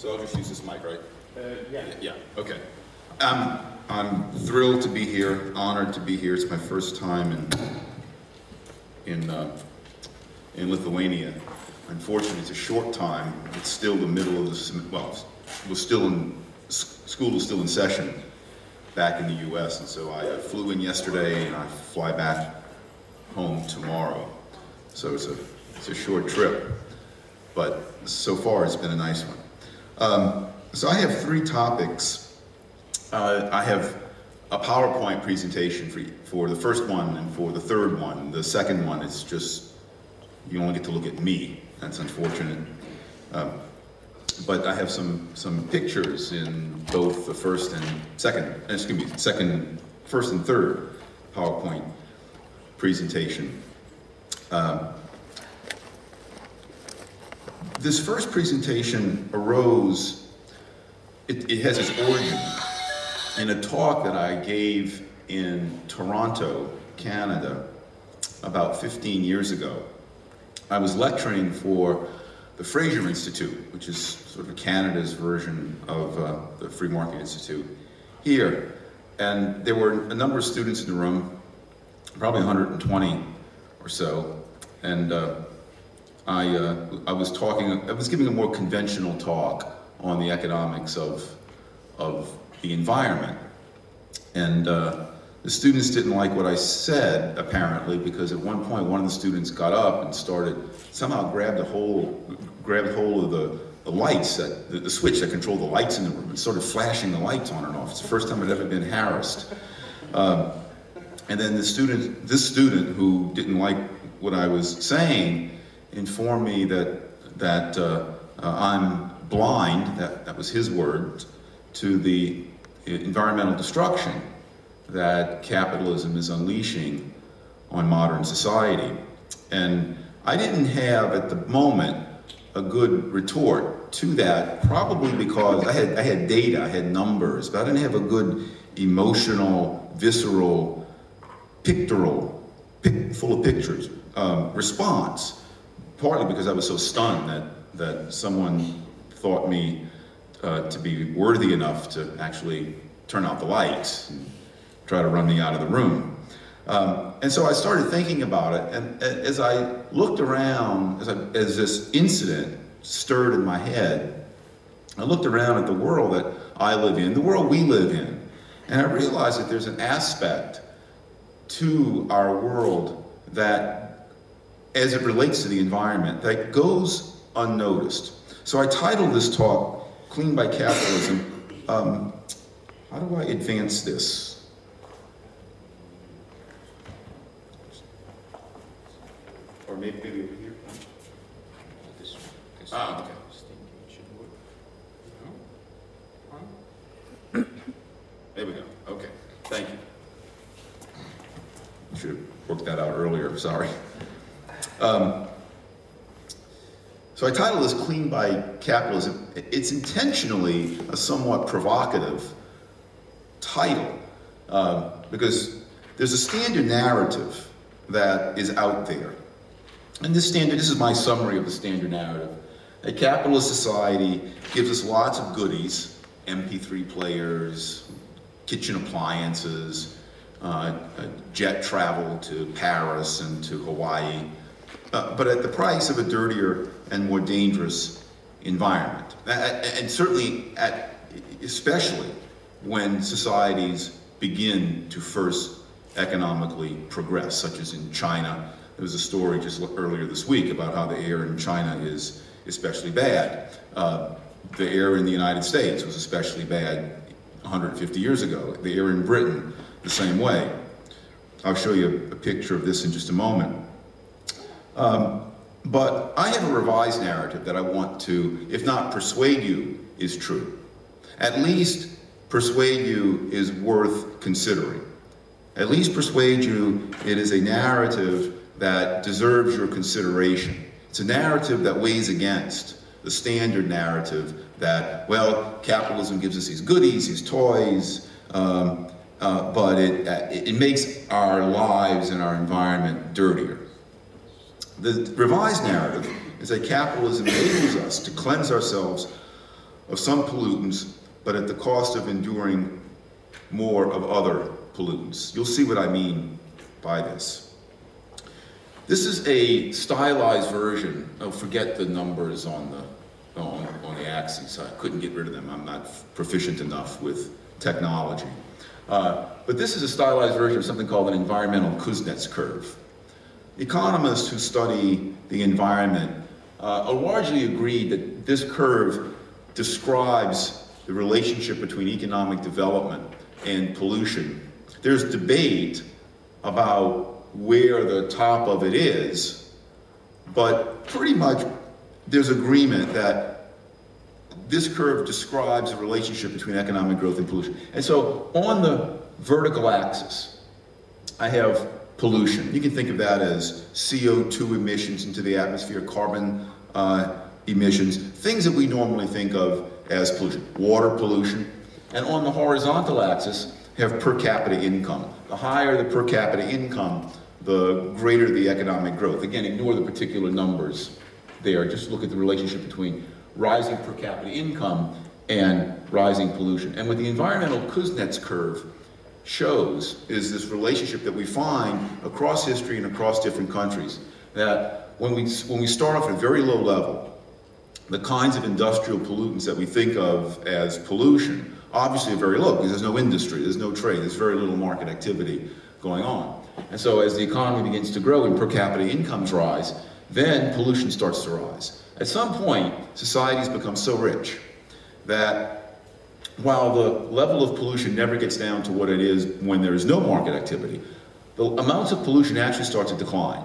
So I'll just use this mic, right? Yeah. Yeah, okay. I'm thrilled to be here, honored to be here. It's my first time in Lithuania. Unfortunately, it's a short time. It's still the middle of the, well, school was still in session back in the US, and so I flew in yesterday and I fly back home tomorrow. So it's a short trip, but so far it's been a nice one. So I have 3 topics. I have a PowerPoint presentation for the first one and for the third one. The second one is just, you only get to look at me. That's unfortunate. But I have some pictures in both the first and third PowerPoint presentation. This first presentation arose, it has its origin in a talk that I gave in Toronto, Canada, about 15 years ago. I was lecturing for the Fraser Institute, which is sort of Canada's version of the Free Market Institute here. And there were a number of students in the room, probably 120 or so. And I was giving a more conventional talk on the economics of the environment. And the students didn't like what I said, apparently, because at one point one of the students got up and somehow grabbed hold of the lights, the switch that controlled the lights in the room, and started flashing the lights on and off. It's the first time I'd ever been harassed. And then this student who didn't like what I was saying informed me that I'm blind, that was his word, to the environmental destruction that capitalism is unleashing on modern society. And I didn't have, at the moment, a good retort to that, probably because I had data, I had numbers, but I didn't have a good emotional, visceral, pictorial, full of pictures, response. Partly because I was so stunned that someone thought me to be worthy enough to actually turn out the lights and try to run me out of the room. And so I started thinking about it, and as I looked around, as this incident stirred in my head, I looked around at the world that I live in, the world we live in, and I realized that there's an aspect to our world that, as it relates to the environment, that goes unnoticed. So I titled this talk, Clean by Capitalism. How do I advance this? Or maybe over here? Okay. There we go. Okay. Thank you. I should have worked that out earlier. Sorry. So I titled this Clean by Capitalism. It's intentionally a somewhat provocative title because there's a standard narrative that is out there. And this is my summary of the standard narrative. A capitalist society gives us lots of goodies, MP3 players, kitchen appliances, jet travel to Paris and to Hawaii, but at the price of a dirtier and more dangerous environment. And certainly, especially when societies begin to first economically progress, such as in China. There was a story just earlier this week about how the air in China is especially bad. The air in the United States was especially bad 150 years ago. The air in Britain, the same way. I'll show you a picture of this in just a moment. But I have a revised narrative that I want to, if not persuade you, is true. At least persuade you is worth considering. At least persuade you it is a narrative that deserves your consideration. It's a narrative that weighs against the standard narrative that, well, capitalism gives us these goodies, these toys, but it makes our lives and our environment dirtier. The revised narrative is that capitalism enables us to cleanse ourselves of some pollutants, but at the cost of enduring more of other pollutants. You'll see what I mean by this. This is a stylized version. Oh, forget the numbers on the axes. I couldn't get rid of them. I'm not proficient enough with technology. But this is a stylized version of something called an environmental Kuznets curve. Economists who study the environment are largely agreed that this curve describes the relationship between economic development and pollution. There's debate about where the top of it is, but pretty much there's agreement that this curve describes the relationship between economic growth and pollution. And so on the vertical axis, I have pollution. You can think of that as CO2 emissions into the atmosphere, carbon emissions, things that we normally think of as pollution, water pollution. And on the horizontal axis, have per capita income. The higher the per capita income, the greater the economic growth. Again, ignore the particular numbers there. Just look at the relationship between rising per capita income and rising pollution. And what the environmental Kuznets curve shows is this relationship that we find across history and across different countries, that when we start off at a very low level, the kinds of industrial pollutants that we think of as pollution obviously are very low because there's no industry, there's no trade, there's very little market activity going on. And so as the economy begins to grow and per capita incomes rise, then pollution starts to rise. At some point, societies become so rich that while the level of pollution never gets down to what it is when there is no market activity, the amounts of pollution actually start to decline.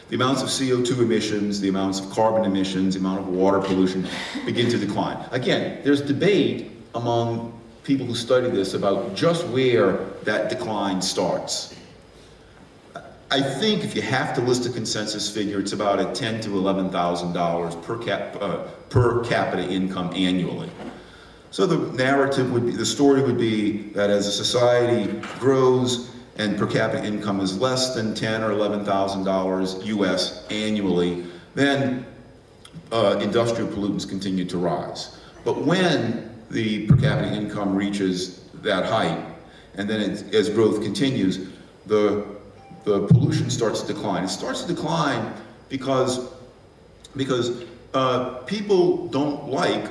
The amounts of CO2 emissions, the amounts of carbon emissions, the amount of water pollution begin to decline. Again, there's debate among people who study this about just where that decline starts. I think if you have to list a consensus figure, it's about at $10,000 to $11,000 per capita income annually. So the narrative would be, the story would be that as a society grows and per capita income is less than $10,000 or $11,000 US annually, then industrial pollutants continue to rise. But when the per capita income reaches that height, and then as growth continues, the pollution starts to decline. It starts to decline because people don't like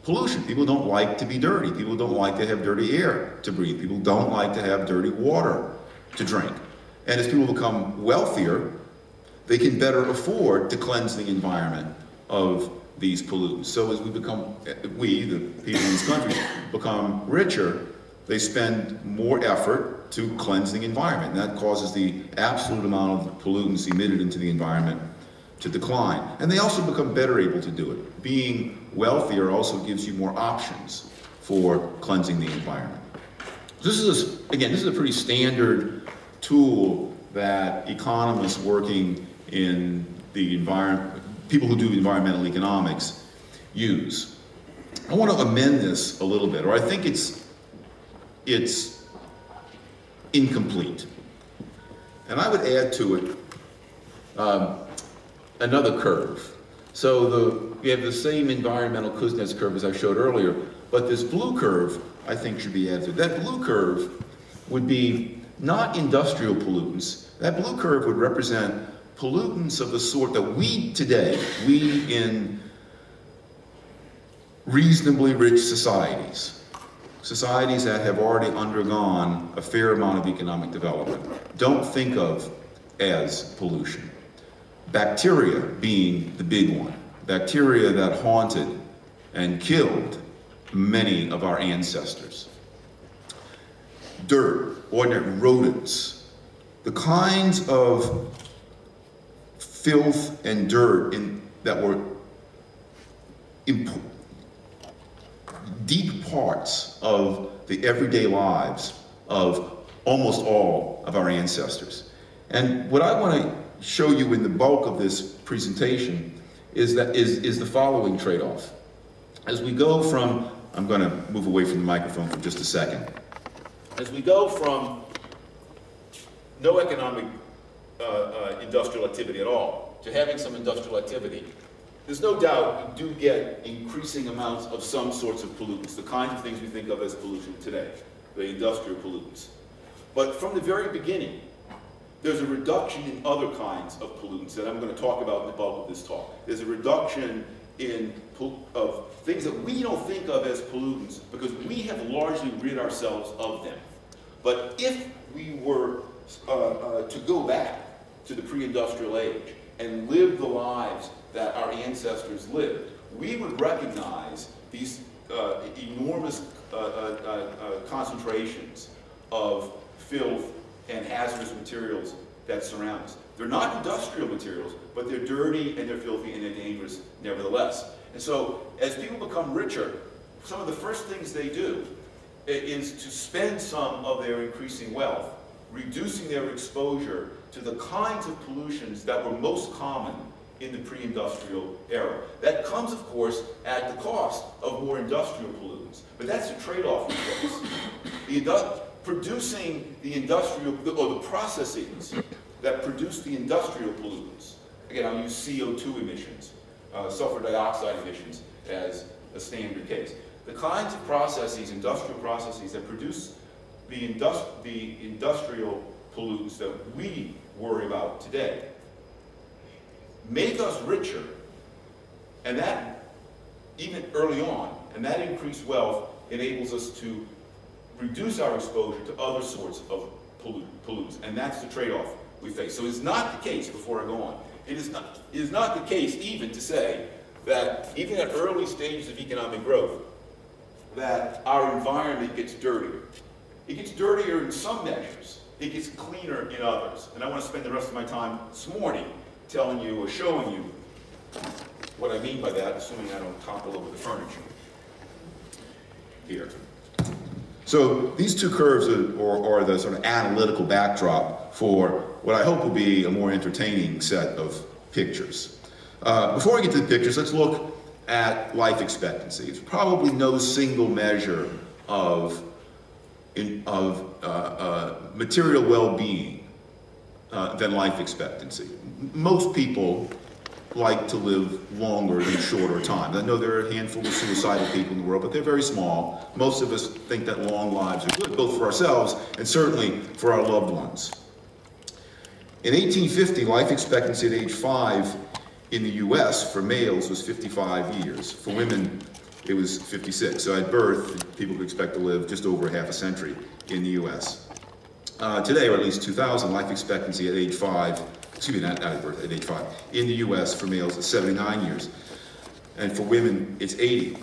pollution. People don't like to be dirty. People don't like to have dirty air to breathe. People don't like to have dirty water to drink. And as people become wealthier, they can better afford to cleanse the environment of these pollutants. So as we, the people in this country, become richer, they spend more effort to cleanse the environment. And that causes the absolute amount of pollutants emitted into the environment to decline. And they also become better able to do it. Being wealthier also gives you more options for cleansing the environment. This is, again, this is a pretty standard tool that economists working in the environment, people who do environmental economics use. I want to amend this a little bit, or I think it's incomplete. And I would add to it another curve. So we have the same environmental Kuznets curve as I showed earlier, but this blue curve, I think, should be added to it. That blue curve would be not industrial pollutants. That blue curve would represent pollutants of the sort that we today, we in reasonably rich societies, societies that have already undergone a fair amount of economic development, don't think of as pollution. Bacteria being the big one. Bacteria that haunted and killed many of our ancestors. Dirt, ordinary rodents, the kinds of filth and dirt that were deep parts of the everyday lives of almost all of our ancestors. And what I want to show you in the bulk of this presentation is the following trade-off. As we go from, I'm going to move away from the microphone for just a second. As we go from no economic industrial activity at all to having some industrial activity, there's no doubt we do get increasing amounts of some sorts of pollutants, the kinds of things we think of as pollution today, the industrial pollutants. But from the very beginning, there's a reduction in other kinds of pollutants that I'm going to talk about in the bulk of this talk. There's a reduction of things that we don't think of as pollutants because we have largely rid ourselves of them. But if we were to go back to the pre-industrial age and live the lives that our ancestors lived, we would recognize these enormous concentrations of filth and hazardous materials that surround us. They're not industrial materials, but they're dirty and they're filthy and they're dangerous nevertheless. And so as people become richer, some of the first things they do is to spend some of their increasing wealth reducing their exposure to the kinds of pollutions that were most common in the pre-industrial era. That comes, of course, at the cost of more industrial pollutants. But that's a trade-off we face. Producing the industrial, or the processes that produce the industrial pollutants. Again, I'll use CO2 emissions, sulfur dioxide emissions as a standard case. The kinds of processes, industrial processes, that produce the industrial pollutants that we worry about today make us richer, and that, even early on, and that increased wealth enables us to reduce our exposure to other sorts of pollutants, and that's the trade-off we face. So it's not the case, before I go on, it is not the case even to say that, even at early stages of economic growth, that our environment gets dirtier. It gets dirtier in some measures, it gets cleaner in others. And I want to spend the rest of my time this morning telling you or showing you what I mean by that, assuming I don't topple over the furniture here. So these two curves are the sort of analytical backdrop for what I hope will be a more entertaining set of pictures. Before I get to the pictures, let's look at life expectancy. It's probably no single measure of material well-being than life expectancy. Most people like to live longer in a shorter time. I know there are a handful of suicidal people in the world, but they're very small. Most of us think that long lives are good, both for ourselves and certainly for our loved ones. In 1850, life expectancy at age 5 in the US for males was 55 years. For women, it was 56. So at birth, people could expect to live just over half a century in the US. Today, or at least 2000, life expectancy at age 5, excuse me, not at birth, at age 5, in the US for males is 79 years. And for women, it's 80.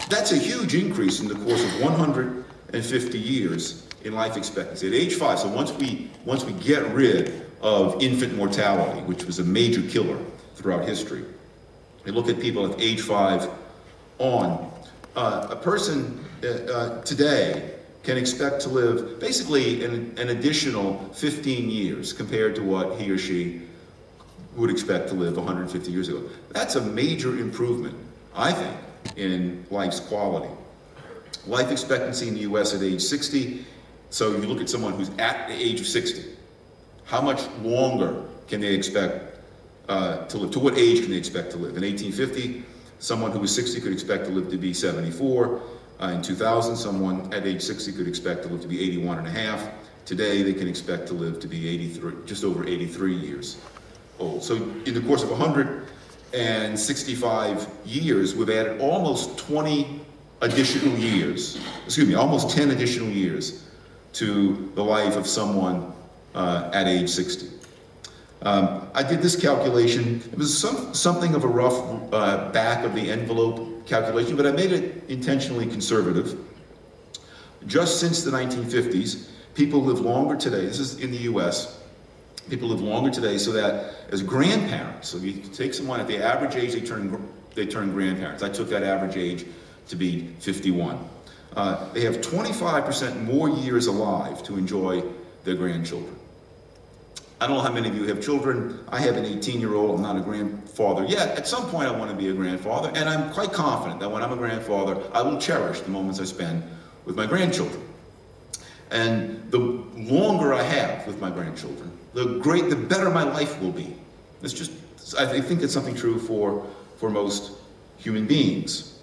That's a huge increase in the course of 150 years in life expectancy. At age 5, so once we get rid of infant mortality, which was a major killer throughout history, we look at people at age 5 on, a person today can expect to live basically an additional 15 years compared to what he or she would expect to live 150 years ago. That's a major improvement, I think, in life's quality. Life expectancy in the US at age 60, so you look at someone who's at the age of 60, how much longer can they expect to live? To what age can they expect to live? In 1850, someone who was 60 could expect to live to be 74. In 2000, someone at age 60 could expect to live to be 81 and a half. Today, they can expect to live to be 83, just over 83 years old. So in the course of 165 years, we've added almost 20 additional years, excuse me, almost 10 additional years to the life of someone at age 60. I did this calculation. It was something of a rough back of the envelope calculation, but I made it intentionally conservative. Just since the 1950s, people live longer today. This is in the US. People live longer today so that as grandparents, so you take someone at the average age they turn grandparents. I took that average age to be 51. They have 25% more years alive to enjoy their grandchildren. I don't know how many of you have children. I have an 18-year-old. I'm not a grandfather yet. At some point, I want to be a grandfather, and I'm quite confident that when I'm a grandfather, I will cherish the moments I spend with my grandchildren. And the longer I have with my grandchildren, the better my life will be. I think it's something true for for most human beings.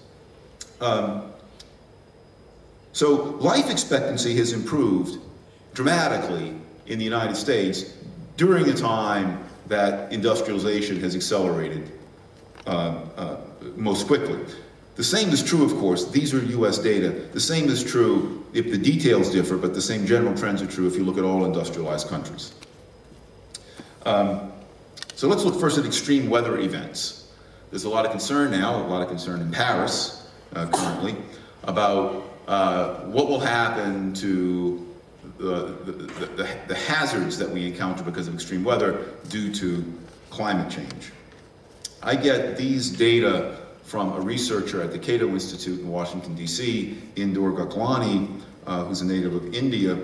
So life expectancy has improved dramatically in the United States during a time that industrialization has accelerated most quickly. The same is true, of course, these are US data. The same is true if the details differ, but the same general trends are true if you look at all industrialized countries. So let's look first at extreme weather events. There's a lot of concern now, a lot of concern in Paris currently, about what will happen to the hazards that we encounter because of extreme weather due to climate change. I get these data from a researcher at the Cato Institute in Washington, D.C., Indur Gaglani, who's a native of India.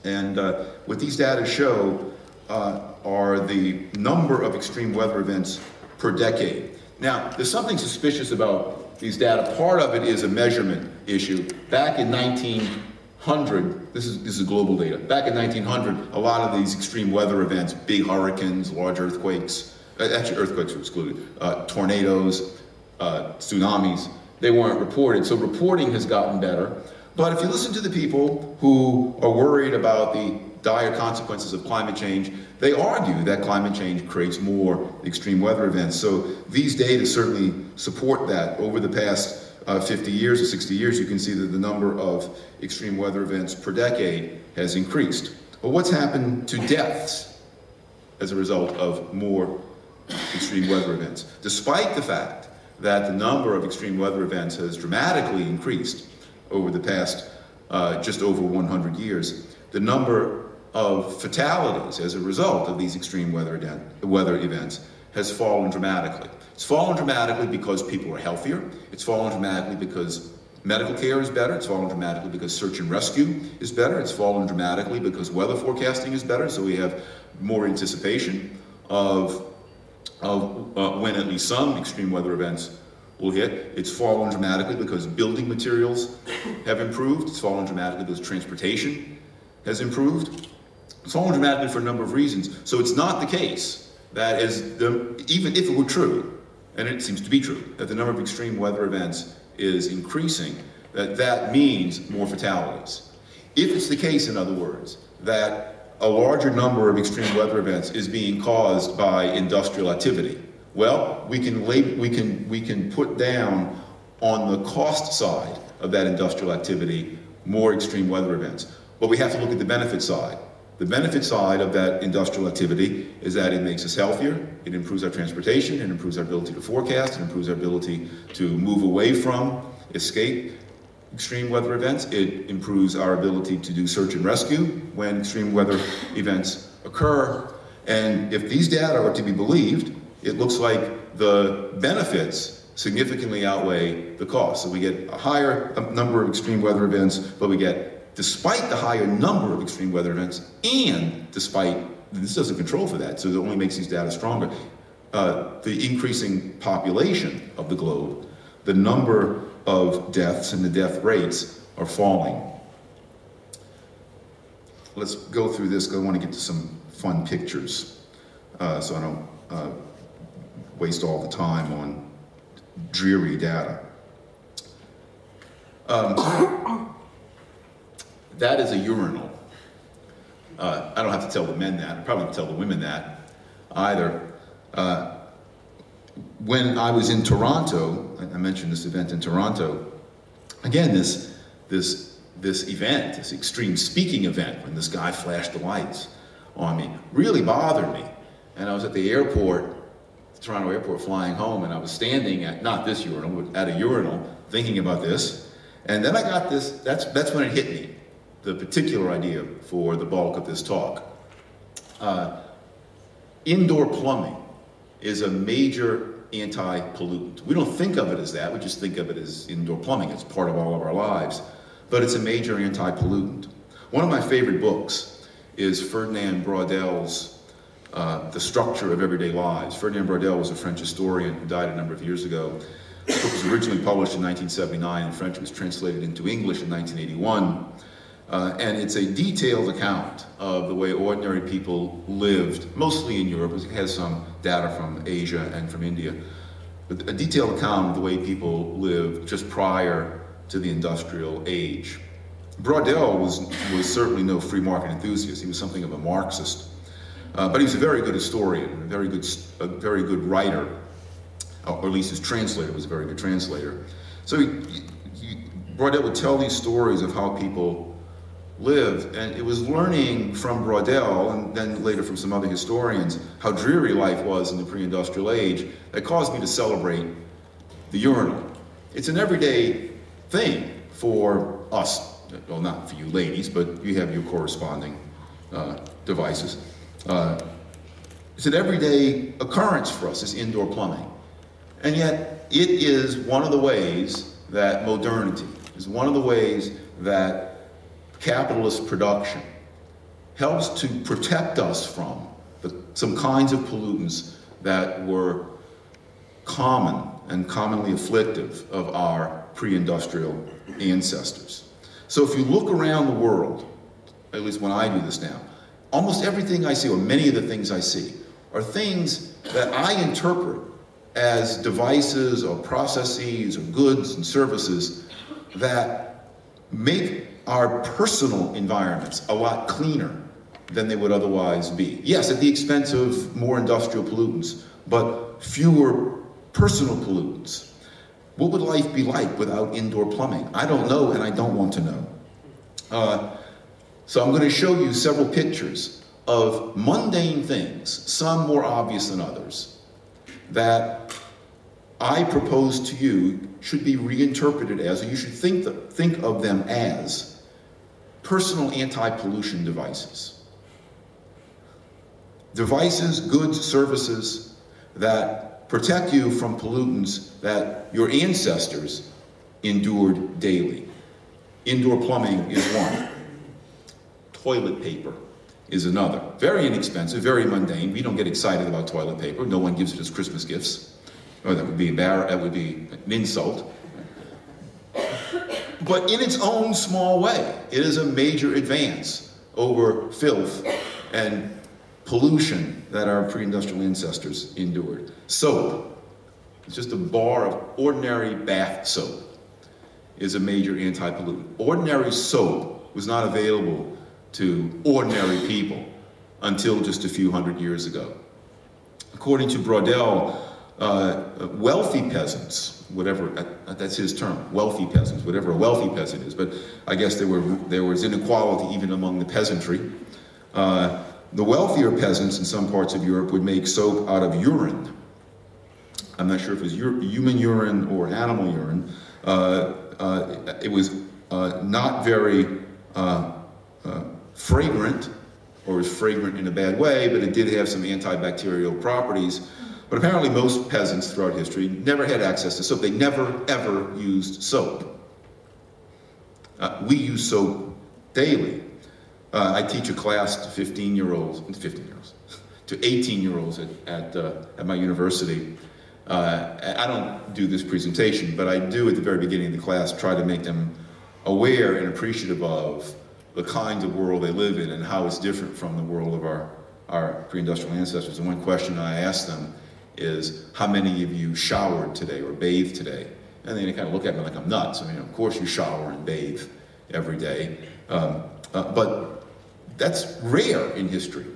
And what these data show are the number of extreme weather events per decade. Now, there's something suspicious about these data. Part of it is a measurement issue. Back in 1900, this is global data. Back in 1900, a lot of these extreme weather events, big hurricanes, large earthquakes, actually earthquakes were excluded, tornadoes, tsunamis, they weren't reported. So reporting has gotten better. But if you listen to the people who are worried about the dire consequences of climate change, they argue that climate change creates more extreme weather events. So these data certainly support that. Over the past 50 years or 60 years, you can see that the number of extreme weather events per decade has increased. But what's happened to deaths as a result of more extreme weather events? Despite the fact that the number of extreme weather events has dramatically increased over the past just over 100 years, the number of fatalities as a result of these extreme weather events has fallen dramatically. It's fallen dramatically because people are healthier. It's fallen dramatically because medical care is better. It's fallen dramatically because search and rescue is better. It's fallen dramatically because weather forecasting is better, so we have more anticipation of when at least some extreme weather events will hit. It's fallen dramatically because building materials have improved. It's fallen dramatically because transportation has improved. It's fallen dramatically for a number of reasons. So it's not the case that even if it were true, and it seems to be true, that the number of extreme weather events is increasing, that means more fatalities. If it's the case, in other words, that a larger number of extreme weather events is being caused by industrial activity, well, we can put down on the cost side of that industrial activity more extreme weather events. But we have to look at the benefit side. The benefit side of that industrial activity is that it makes us healthier, it improves our transportation, it improves our ability to forecast, it improves our ability to move away from, escape extreme weather events, it improves our ability to do search and rescue when extreme weather events occur. And if these data are to be believed, it looks like the benefits significantly outweigh the cost. So we get a higher number of extreme weather events, but we get, despite the higher number of extreme weather events, and despite, this doesn't control for that, so it only makes these data stronger, the increasing population of the globe, the number of deaths and the death rates are falling. Let's go through this, because I want to get to some fun pictures, so I don't waste all the time on dreary data. That is a urinal. I don't have to tell the men that. I probably have to tell the women that either. When I was in Toronto, I mentioned this event in Toronto, again, this event, this extreme speaking event, when this guy flashed the lights on me, really bothered me. And I was at the airport, the Toronto airport, flying home, and I was standing at, not this urinal, but at a urinal, thinking about this. And then I got this, that's when it hit me, the particular idea for the bulk of this talk. Indoor plumbing is a major anti-pollutant. We don't think of it as that, we just think of it as indoor plumbing. It's part of all of our lives, but it's a major anti-pollutant. One of my favorite books is Ferdinand Brauddel's The Structure of Everyday Lives. Ferdinand Braudel was a French historian who died a number of years ago. The book was originally published in 1979 in French. It was translated into English in 1981. And it's a detailed account of the way ordinary people lived, mostly in Europe. It has some data from Asia and from India. a detailed account of the way people lived just prior to the industrial age. Boudreaux was certainly no free market enthusiast. He was something of a Marxist, but he was a very good historian, a very good writer, or at least his translator was a very good translator. So Boudreaux would tell these stories of how people lived, and it was learning from Boudreaux, and then later from some other historians, how dreary life was in the pre-industrial age that caused me to celebrate the urinal. It's an everyday thing for us. Well, not for you ladies, but you have your corresponding devices. It's an everyday occurrence for us, this indoor plumbing. And yet, it is one of the ways that modernity, is one of the ways that capitalist production helps to protect us from some kinds of pollutants that were common and commonly afflictive of our pre-industrial ancestors. So if you look around the world, at least when I do this now, almost everything I see, or many of the things I see, are things that I interpret as devices or processes or goods and services that make our personal environments a lot cleaner than they would otherwise be. Yes, at the expense of more industrial pollutants, but fewer personal pollutants. What would life be like without indoor plumbing? I don't know, and I don't want to know. So I'm going to show you several pictures of mundane things, some more obvious than others, that I propose to you should be reinterpreted as, or you should think of them as, personal anti-pollution devices. Devices, goods, services that protect you from pollutants that your ancestors endured daily. Indoor plumbing is one. Toilet paper is another. Very inexpensive, very mundane. We don't get excited about toilet paper. No one gives it as Christmas gifts. Oh, that would be an insult. But in its own small way, it is a major advance over filth and pollution that our pre-industrial ancestors endured. Soap, it's just a bar of ordinary bath soap, is a major anti-pollutant. Ordinary soap was not available to ordinary people until just a few hundred years ago. According to Boudreaux, wealthy peasants, whatever, that's his term, wealthy peasants, whatever a wealthy peasant is, but I guess there was inequality even among the peasantry. The wealthier peasants in some parts of Europe would make soap out of urine. I'm not sure if it was human urine or animal urine. It was not very fragrant, or was fragrant in a bad way, but it did have some antibacterial properties. But apparently most peasants throughout history never had access to soap. They never, ever used soap. We use soap daily. I teach a class to 18-year-olds at my university. I don't do this presentation, but I do at the very beginning of the class try to make them aware and appreciative of the kind of world they live in and how it's different from the world of our pre-industrial ancestors. And one question I ask them is, how many of you showered today or bathed today? And they kind of look at me like I'm nuts. I mean, of course you shower and bathe every day. But that's rare in history.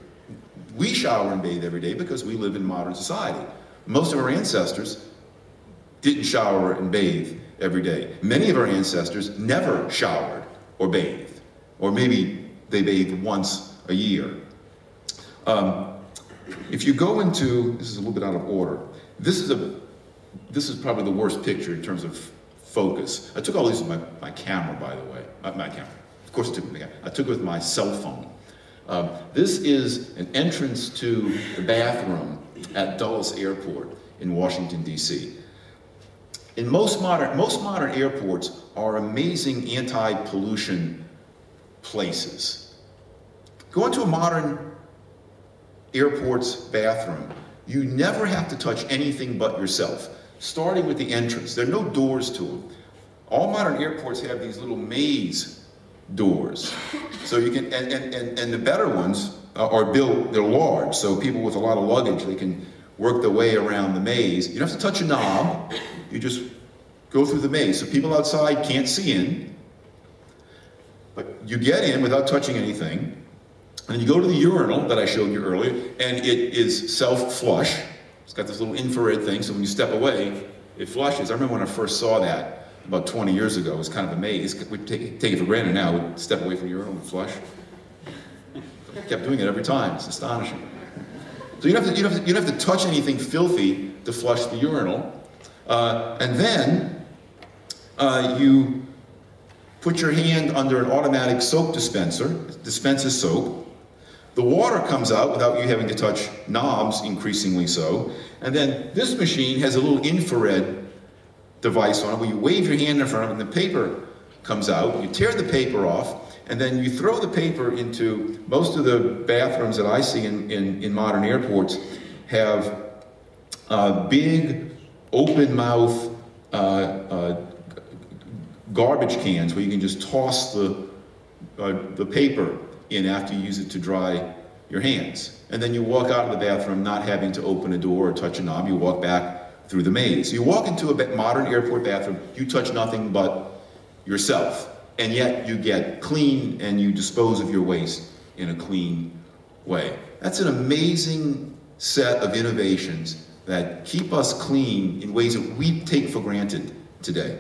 We shower and bathe every day because we live in modern society. Most of our ancestors didn't shower and bathe every day. Many of our ancestors never showered or bathed, or maybe they bathed once a year. If you go into, this is a little bit out of order, this is probably the worst picture in terms of focus. I took all these with my camera, by the way. My camera. Of course I took it with my camera. I took it with my cell phone. This is an entrance to the bathroom at Dulles Airport in Washington, D.C. In most modern airports are amazing anti-pollution places. Go into a modern airport's bathroom. You never have to touch anything but yourself, starting with the entrance. There are no doors to them. All modern airports have these little maze doors. So you can, and the better ones are built, they're large, so people with a lot of luggage, they can work their way around the maze. You don't have to touch a knob, you just go through the maze. So people outside can't see in, but you get in without touching anything, and you go to the urinal that I showed you earlier, and it is self-flush. It's got this little infrared thing, so when you step away, it flushes. I remember when I first saw that about 20 years ago, it was kind of amazed. We take it for granted now, we'd step away from the urinal and flush. I kept doing it every time, it's astonishing. So you don't have to touch anything filthy to flush the urinal. And then you put your hand under an automatic soap dispenser, it dispenses soap. The water comes out without you having to touch knobs, increasingly so. And then this machine has a little infrared device on it where you wave your hand in front of it and the paper comes out. You tear the paper off, and then you throw the paper into, most of the bathrooms that I see in modern airports have big, open mouth garbage cans where you can just toss the paper in after you use it to dry your hands. And then you walk out of the bathroom not having to open a door or touch a knob, you walk back through the maze. So you walk into a modern airport bathroom, you touch nothing but yourself, and yet you get clean and you dispose of your waste in a clean way. That's an amazing set of innovations that keep us clean in ways that we take for granted today.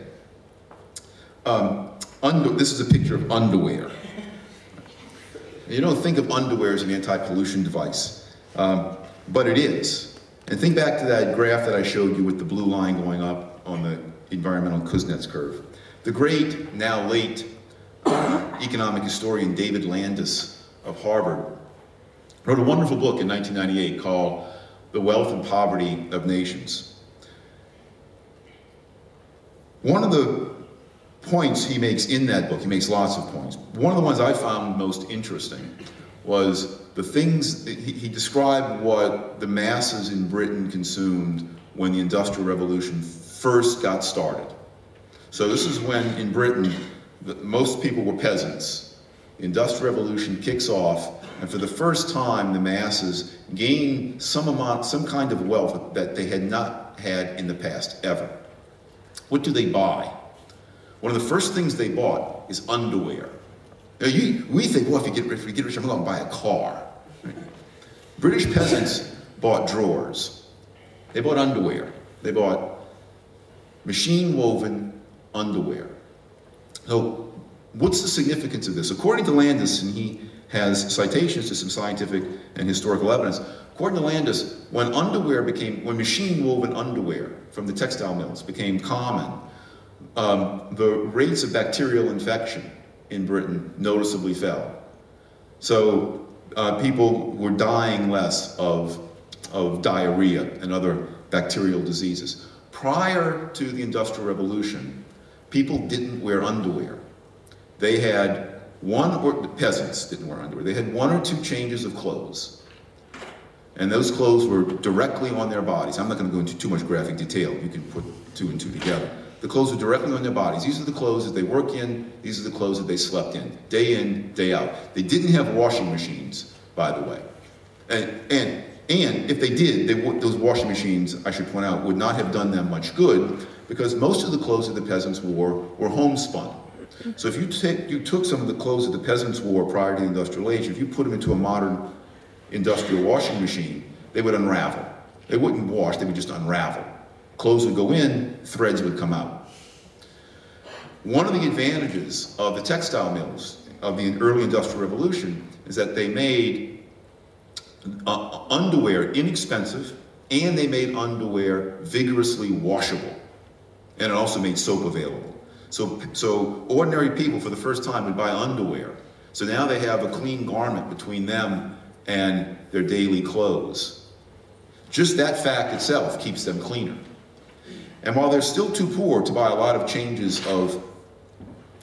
This is a picture of underwear. You don't think of underwear as an anti-pollution device, but it is. And think back to that graph that I showed you with the blue line going up on the environmental Kuznets curve. The great, now late, economic historian David Landis of Harvard wrote a wonderful book in 1998 called The Wealth and Poverty of Nations. One of the points he makes in that book, he makes lots of points. One of the ones I found most interesting was the things, he described what the masses in Britain consumed when the Industrial Revolution first got started. So this is when in Britain, most people were peasants. The Industrial Revolution kicks off, and for the first time the masses gain some kind of wealth that they had not had in the past, ever. What do they buy? One of the first things they bought is underwear. Now we think, well, if you get rich, I'm going to buy a car. Right? British peasants bought drawers. They bought underwear. They bought machine-woven underwear. So what's the significance of this? According to Landis, and he has citations to some scientific and historical evidence, according to Landis, when machine-woven underwear from the textile mills became common, the rates of bacterial infection in Britain noticeably fell. So people were dying less of diarrhea and other bacterial diseases. Prior to the Industrial Revolution, people didn't wear underwear. They had peasants didn't wear underwear. They had 1 or 2 changes of clothes. And those clothes were directly on their bodies. I'm not going to go into too much graphic detail. You can put 2 and 2 together. The clothes were directly on their bodies. These are the clothes that they work in. These are the clothes that they slept in, day out. They didn't have washing machines, by the way. And if they did, those washing machines, I should point out, would not have done them much good because most of the clothes that the peasants wore were homespun. So if you took some of the clothes that the peasants wore prior to the Industrial Age, if you put them into a modern industrial washing machine, they would unravel. They wouldn't wash, they would just unravel. Clothes would go in, threads would come out. One of the advantages of the textile mills of the early Industrial Revolution is that they made underwear inexpensive, and they made underwear vigorously washable, and it also made soap available. So ordinary people for the first time would buy underwear. So now they have a clean garment between them and their daily clothes. Just that fact itself keeps them cleaner. And while they're still too poor to buy a lot of changes of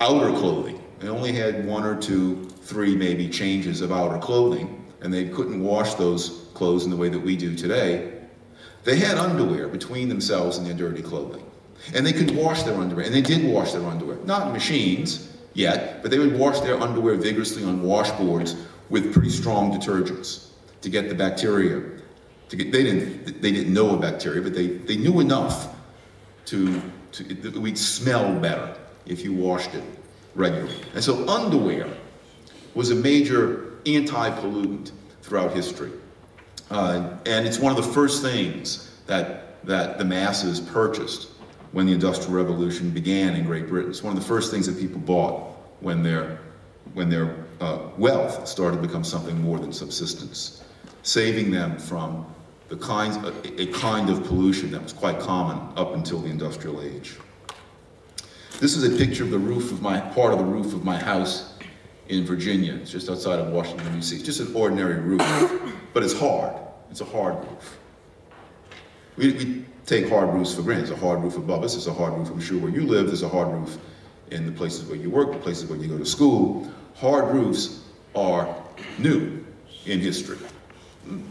outer clothing, they only had 1 or 2, 3 maybe changes of outer clothing, and they couldn't wash those clothes in the way that we do today, they had underwear between themselves and their dirty clothing. And they could wash their underwear, and they did wash their underwear. Not in machines yet, but they would wash their underwear vigorously on washboards with pretty strong detergents to get the bacteria they didn't know a bacteria, but they knew enough we'd smell better if you washed it regularly. And so underwear was a major anti-pollutant throughout history. And it's one of the first things that the masses purchased when the Industrial Revolution began in Great Britain. It's one of the first things that people bought when their wealth started to become something more than subsistence, saving them from a kind of pollution that was quite common up until the Industrial Age. This is a picture of the roof of part of the roof of my house in Virginia. It's just outside of Washington, D.C. It's just an ordinary roof, but it's hard. It's a hard roof. We take hard roofs for granted. There's a hard roof above us. There's a hard roof, I'm sure, where you live. There's a hard roof in the places where you work, the places where you go to school. Hard roofs are new in history.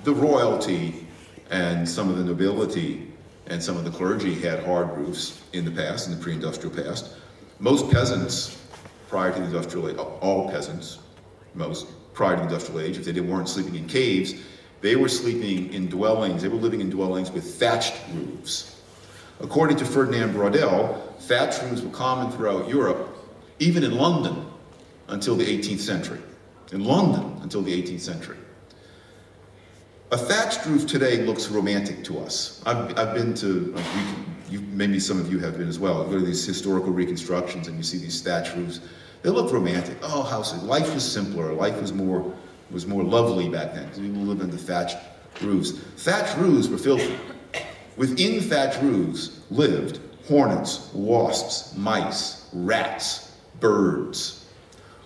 The royalty and some of the nobility and some of the clergy had hard roofs in the past, in the pre-industrial past. Most peasants, prior to the industrial age, all peasants, most prior to the industrial age, if they weren't sleeping in caves, they were sleeping in dwellings, they were living in dwellings with thatched roofs. According to Ferdinand Braudel, thatched roofs were common throughout Europe, even in London, until the 18th century. In London, until the 18th century. A thatched roof today looks romantic to us. I've been to, maybe some of you have been as well, you go to these historical reconstructions and you see these thatched roofs. They look romantic. Oh, life was simpler, life was more lovely back then, because people lived under thatched roofs. Thatched roofs were filthy. Within thatched roofs lived hornets, wasps, mice, rats, birds,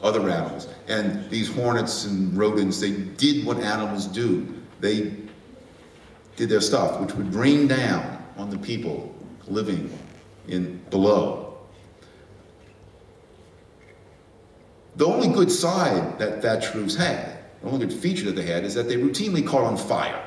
other animals. And these hornets and rodents, they did what animals do. They did their stuff, which would rain down on the people living below. The only good side that thatched roofs had, the only good feature that they had, is that they routinely caught on fire.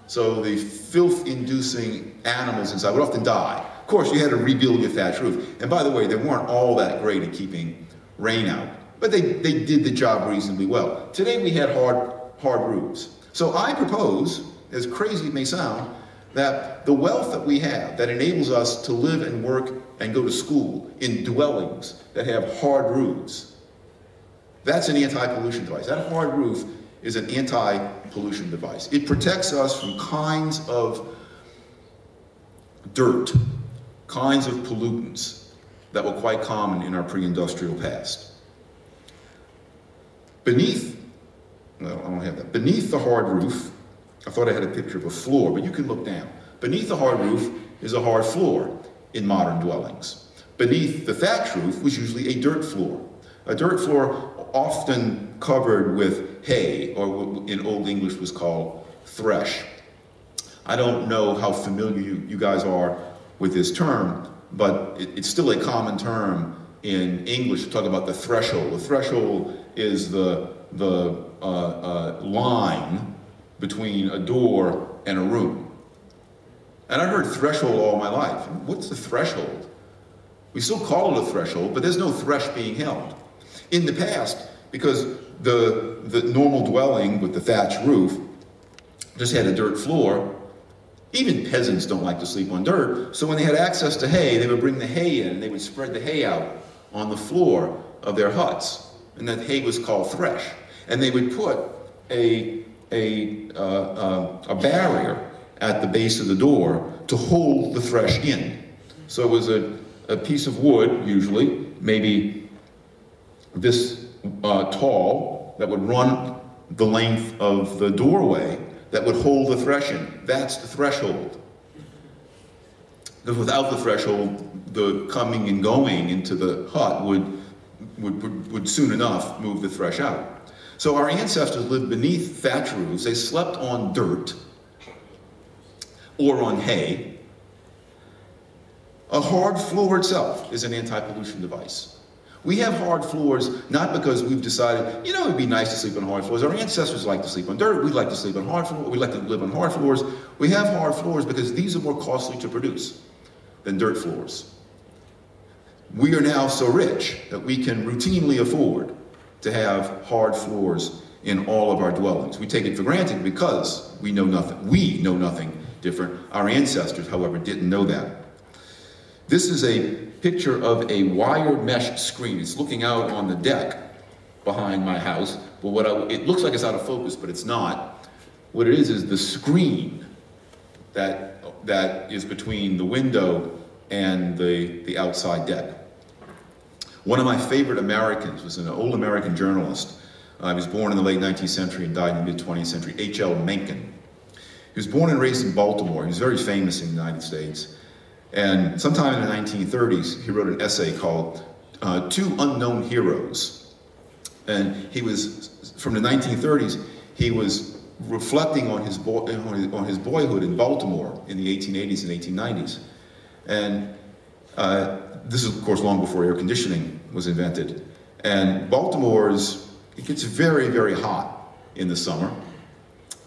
So the filth-inducing animals inside would often die. Of course, you had to rebuild your thatched roof. And by the way, they weren't all that great at keeping rain out, but they did the job reasonably well. Today we had hard roofs. So I propose, as crazy it may sound, that the wealth that we have that enables us to live and work and go to school in dwellings that have hard roofs, that's an anti-pollution device. That hard roof is an anti-pollution device. It protects us from kinds of dirt, kinds of pollutants that were quite common in our pre-industrial past. Beneath the hard roof, I thought I had a picture of a floor, but you can look down. Beneath the hard roof is a hard floor in modern dwellings. Beneath the thatch roof was usually a dirt floor. A dirt floor often covered with hay, or in Old English was called thresh. I don't know how familiar you guys are with this term, but it's still a common term in English to talk about the threshold. The threshold is the line between a door and a room. And I heard threshold all my life. What's the threshold? We still call it a threshold, but there's no thresh being held. In the past, because the normal dwelling with the thatched roof just had a dirt floor, even peasants don't like to sleep on dirt, so when they had access to hay, they would bring the hay in and they would spread the hay out on the floor of their huts. And that hay was called thresh. And they would put a barrier at the base of the door to hold the thresh in. So it was a piece of wood, usually, maybe this tall, that would run the length of the doorway, that would hold the thresh in. That's the threshold. Because without the threshold, the coming and going into the hut would soon enough move the thresh out. So our ancestors lived beneath thatch roofs. They slept on dirt or on hay. A hard floor itself is an anti-pollution device. We have hard floors not because we've decided, you know, it'd be nice to sleep on hard floors. Our ancestors like to sleep on dirt. We'd like to sleep on hard floors. We like to live on hard floors. We have hard floors because these are more costly to produce than dirt floors. We are now so rich that we can routinely afford to have hard floors in all of our dwellings. We take it for granted because we know nothing. We know nothing different. Our ancestors, however, didn't know that. This is a picture of a wire mesh screen. It's looking out on the deck behind my house, but it looks like it's out of focus, but it's not. What it is the screen that is between the window and the outside deck. One of my favorite Americans was an old American journalist. He was born in the late 19th century and died in the mid-20th century, H.L. Mencken. He was born and raised in Baltimore. He was very famous in the United States. And sometime in the 1930s, he wrote an essay called Two Unknown Heroes. And he was, from the 1930s, he was reflecting on his boyhood in Baltimore in the 1880s and 1890s. And this is, of course, long before air conditioning was invented. And Baltimore it gets very, very hot in the summer.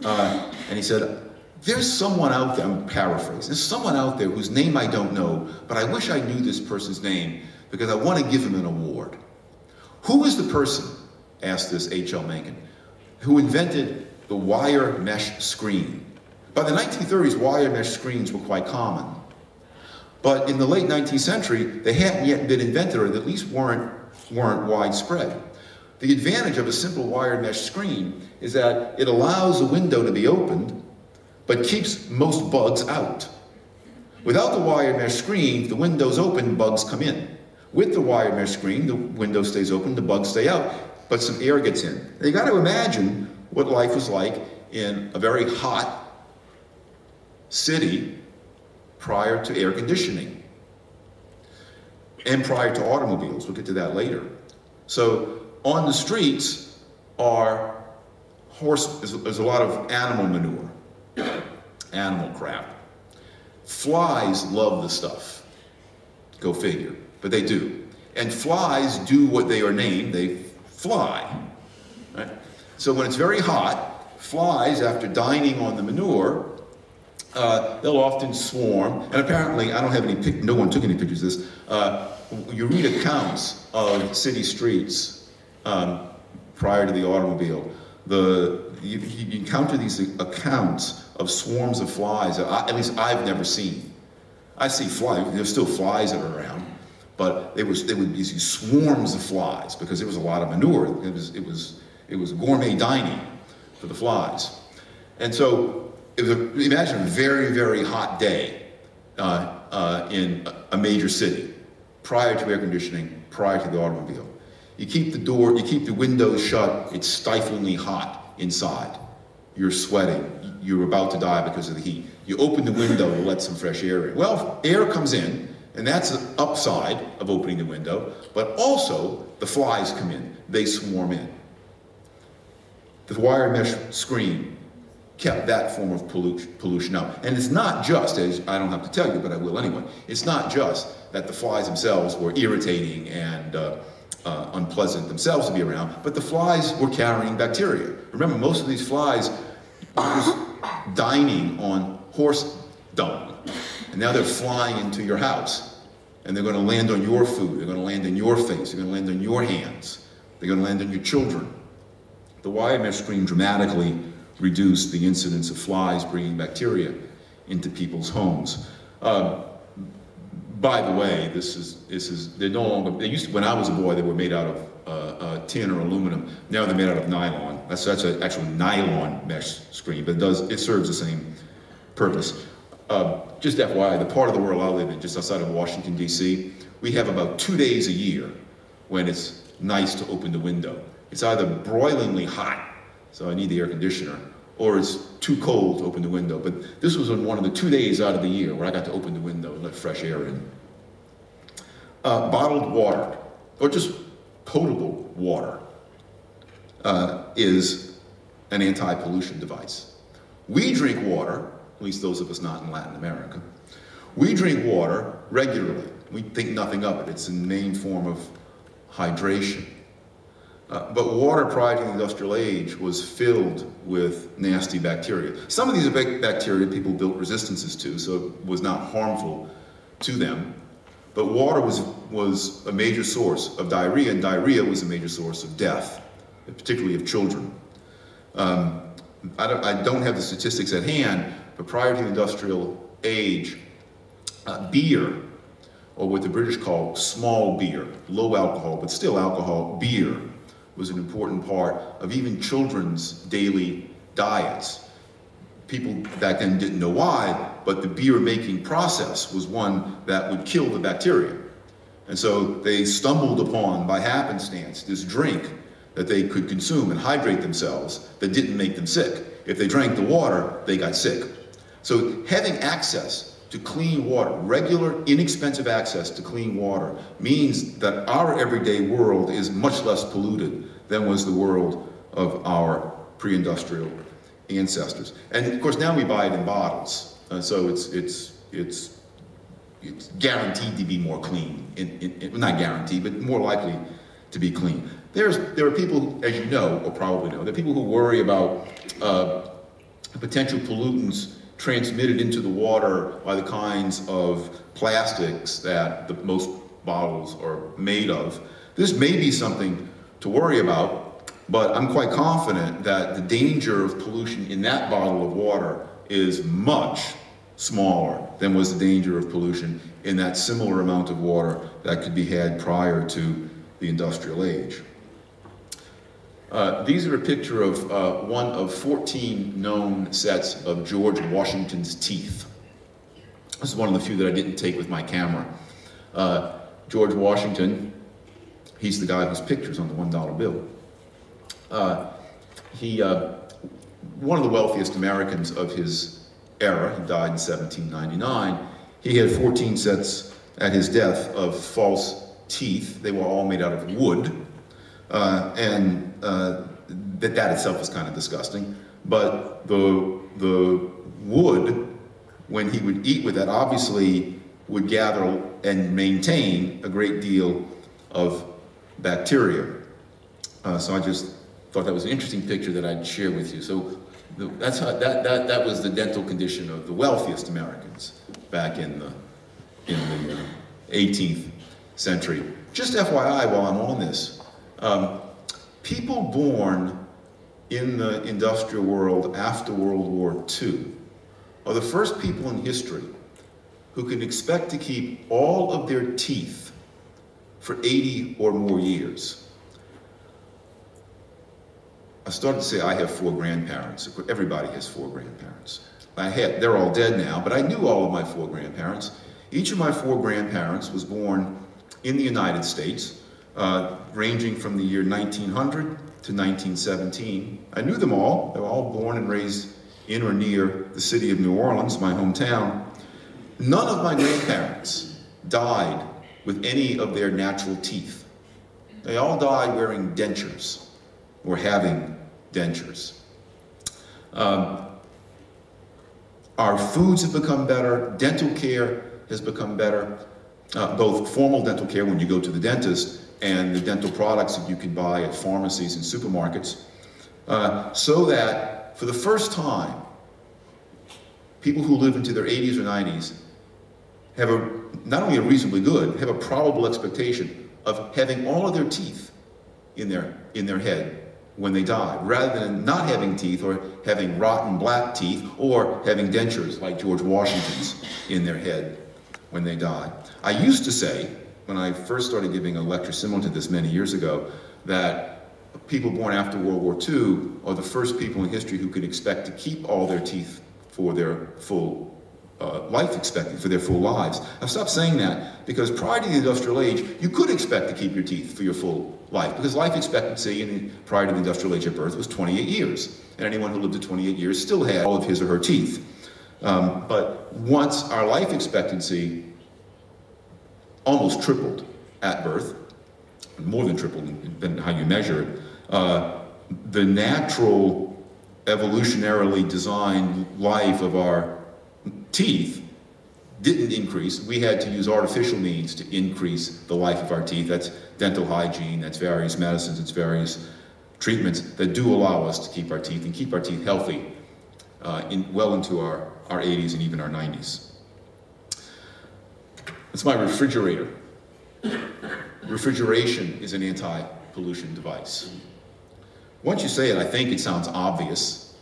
And he said, there's someone out there, I'm paraphrasing, there's someone out there whose name I don't know, but I wish I knew this person's name because I want to give him an award. Who is the person, asked this H.L. Mencken, who invented the wire mesh screen? By the 1930s, wire mesh screens were quite common. But in the late 19th century, they hadn't yet been invented, or at least weren't widespread. The advantage of a simple wire mesh screen is that it allows a window to be opened, but keeps most bugs out. Without the wire mesh screen, if the window's open, bugs come in. With the wire mesh screen, the window stays open, the bugs stay out, but some air gets in. And you got to imagine what life was like in a very hot city prior to air conditioning and prior to automobiles. We'll get to that later. So on the streets there's a lot of animal manure, animal crap. Flies love the stuff. Go figure, but they do. And flies do what they are named, they fly. Right? So when it's very hot, flies, after dining on the manure, they'll often swarm, and apparently, I don't have no one took any pictures of this. You read accounts of city streets prior to the automobile. You encounter these accounts of swarms of flies that at least I've never seen. I see flies, there's still flies that are around, but they would be these swarms of flies because there was a lot of manure. It was gourmet dining for the flies. And so imagine a very, very hot day in a major city prior to air conditioning, prior to the automobile. You keep the windows shut, it's stiflingly hot inside. You're sweating, you're about to die because of the heat. You open the window to let some fresh air in. Well, air comes in, and that's the upside of opening the window, but also the flies come in, they swarm in. The wire mesh screen kept that form of pollution out. And it's not just, as I don't have to tell you, but I will anyway, it's not just that the flies themselves were irritating and unpleasant themselves to be around, but the flies were carrying bacteria. Remember, most of these flies were dining on horse dung, and now they're flying into your house, and they're going to land on your food, they're going to land in your face, they're going to land on your hands, they're going to land on your children. The wire mesh screen dramatically reduced the incidence of flies bringing bacteria into people's homes. By the way, they're no longer, when I was a boy, they were made out of tin or aluminum. Now they're made out of nylon. That's an actual nylon mesh screen, but it serves the same purpose. Just FYI, the part of the world I live in, just outside of Washington, D.C., we have about 2 days a year when it's nice to open the window. It's either broilingly hot, so I need the air conditioner, or it's too cold to open the window. But this was on one of the 2 days out of the year where I got to open the window and let fresh air in. Bottled water, or just potable water, is an anti-pollution device. We drink water, at least those of us not in Latin America, we drink water regularly. We think nothing of it. It's the main form of hydration. But water prior to the industrial age was filled with nasty bacteria. Some of these are bacteria people built resistances to, so it was not harmful to them. But water was a major source of diarrhea, and diarrhea was a major source of death, particularly of children. I don't have the statistics at hand, but prior to the industrial age, beer, or what the British call small beer, low alcohol, but still alcohol, beer, was an important part of even children's daily diets. People back then didn't know why, but the beer making process was one that would kill the bacteria. And so they stumbled upon, by happenstance, this drink that they could consume and hydrate themselves that didn't make them sick. If they drank the water, they got sick. So having access to clean water, regular, inexpensive access to clean water, means that our everyday world is much less polluted than was the world of our pre-industrial ancestors. And of course, now we buy it in bottles, so it's guaranteed to be more clean. Not guaranteed, but more likely to be clean. There are people, as you know, or probably know, there are people who worry about potential pollutants transmitted into the water by the kinds of plastics that most bottles are made of. This may be something to worry about, but I'm quite confident that the danger of pollution in that bottle of water is much smaller than was the danger of pollution in that similar amount of water that could be had prior to the industrial age. These are a picture of one of 14 known sets of George Washington's teeth. This is one of the few that I didn't take with my camera. George Washington, he's the guy whose picture's on the $1 bill. One of the wealthiest Americans of his era. He died in 1799. He had 14 sets at his death of false teeth. They were all made out of wood. That itself was kind of disgusting. But the wood, when he would eat with that, obviously would gather and maintain a great deal of bacteria. So I just thought that was an interesting picture that I'd share with you. So that's how, that was the dental condition of the wealthiest Americans back in the 18th century. Just FYI, while I'm on this, people born in the industrial world after World War II are the first people in history who can expect to keep all of their teeth for 80 or more years. I started to say I have 4 grandparents. Everybody has 4 grandparents. They're all dead now, but I knew all of my 4 grandparents. Each of my 4 grandparents was born in the United States, ranging from the year 1900 to 1917. I knew them all. They were all born and raised in or near the city of New Orleans, my hometown. None of my grandparents died with any of their natural teeth. They all died wearing dentures or having dentures. Our foods have become better. Dental care has become better. Both formal dental care when you go to the dentist and the dental products that you can buy at pharmacies and supermarkets, so that for the first time, people who live into their 80s or 90s have not only a reasonably good, have a probable expectation of having all of their teeth in their head when they die, rather than not having teeth or having rotten black teeth or having dentures like George Washington's in their head when they die. I used to say, when I first started giving a lecture similar to this many years ago, that people born after World War II are the first people in history who could expect to keep all their teeth for their full life expectancy, for their full lives. I've stopped saying that because prior to the industrial age, you could expect to keep your teeth for your full life, because life expectancy prior to the industrial age at birth was 28 years. And anyone who lived to 28 years still had all of his or her teeth. But once our life expectancy almost tripled at birth, more than tripled, depending on how you measure it, the natural, evolutionarily designed life of our teeth didn't increase. We had to use artificial means to increase the life of our teeth. That's dental hygiene, that's various medicines, it's various treatments that do allow us to keep our teeth and keep our teeth healthy well into our 80s and even our 90s. It's my refrigerator. Refrigeration is an anti-pollution device. Once you say it, I think it sounds obvious,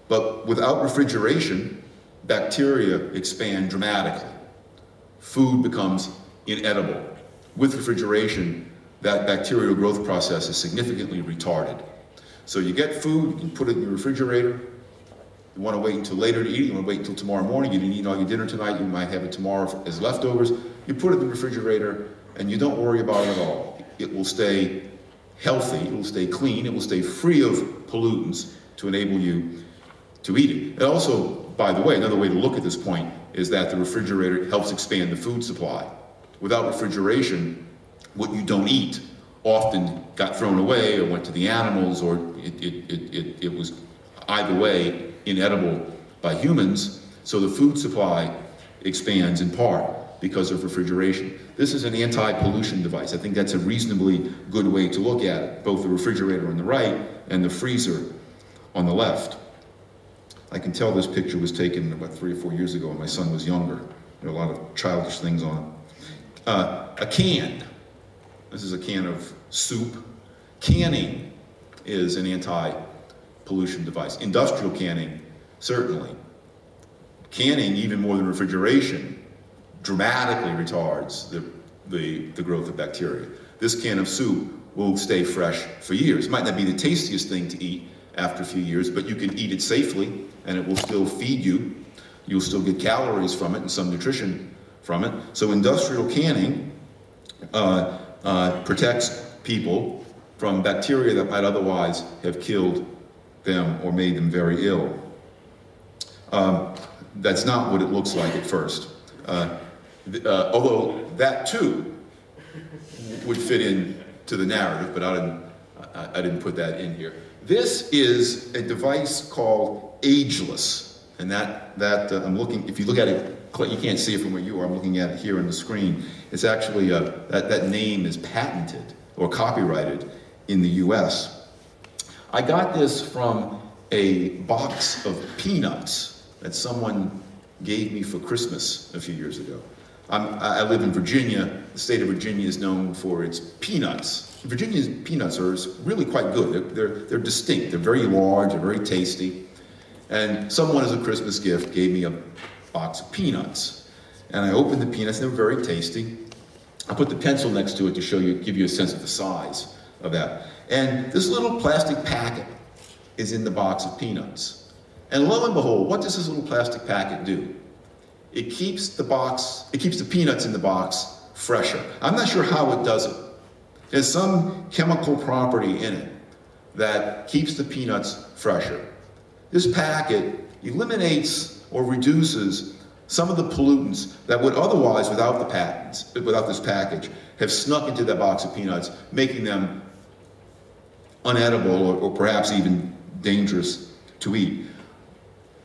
but without refrigeration, bacteria expand dramatically. Food becomes inedible. With refrigeration, that bacterial growth process is significantly retarded. So you get food, you can put it in your refrigerator. You want to wait until later to eat, you want to wait until tomorrow morning, you didn't eat all your dinner tonight, you might have it tomorrow as leftovers. You put it in the refrigerator and you don't worry about it at all. It will stay healthy, it will stay clean, it will stay free of pollutants to enable you to eat it. And also, by the way, another way to look at this point is that the refrigerator helps expand the food supply. Without refrigeration, what you don't eat often got thrown away or went to the animals, or it was either way inedible by humans, so the food supply expands in part because of refrigeration. This is an anti-pollution device. I think that's a reasonably good way to look at it, both the refrigerator on the right and the freezer on the left. I can tell this picture was taken about 3 or 4 years ago when my son was younger. There are a lot of childish things on it. A can. This is a can of soup. Canning is an anti-pollution device. Industrial canning, certainly. Canning, even more than refrigeration, dramatically retards the growth of bacteria. This can of soup will stay fresh for years. It might not be the tastiest thing to eat after a few years, but you can eat it safely and it will still feed you. You'll still get calories from it and some nutrition from it. So industrial canning protects people from bacteria that might otherwise have killed them or made them very ill. That's not what it looks like at first. Although that too would fit in to the narrative, but I didn't put that in here. This is a device called Ageless, and that I'm looking. If you look at it, you can't see it from where you are. I'm looking at it here on the screen. It's actually that name is patented or copyrighted in the U.S. I got this from a box of peanuts that someone gave me for Christmas a few years ago. I live in Virginia. The state of Virginia is known for its peanuts. Virginia's peanuts are really quite good. They're distinct. They're very large. They're very tasty. And someone, as a Christmas gift, gave me a box of peanuts. And I opened the peanuts. And they were very tasty. I put the pencil next to it to give you a sense of the size of that. And this little plastic packet is in the box of peanuts. And lo and behold, what does this little plastic packet do? It keeps the peanuts in the box fresher. I'm not sure how it does it. There's some chemical property in it that keeps the peanuts fresher. This packet eliminates or reduces some of the pollutants that would otherwise, without this package, have snuck into that box of peanuts, making them unedible or perhaps even dangerous to eat.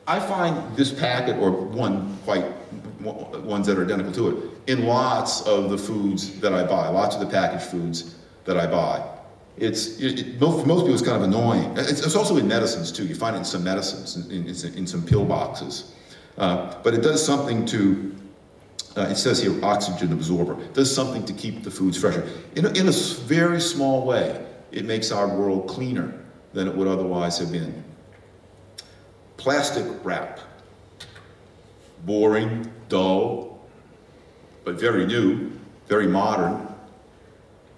I find this packet, or ones that are identical to it, in lots of the foods that I buy, lots of the packaged foods that I buy. For most people, it's kind of annoying. It's also in medicines too. You find it in some medicines, in some pill boxes. But it does something to, it says here, oxygen absorber. It does something to keep the foods fresher. In a very small way, it makes our world cleaner than it would otherwise have been. Plastic wrap. Boring, dull, but very new, very modern.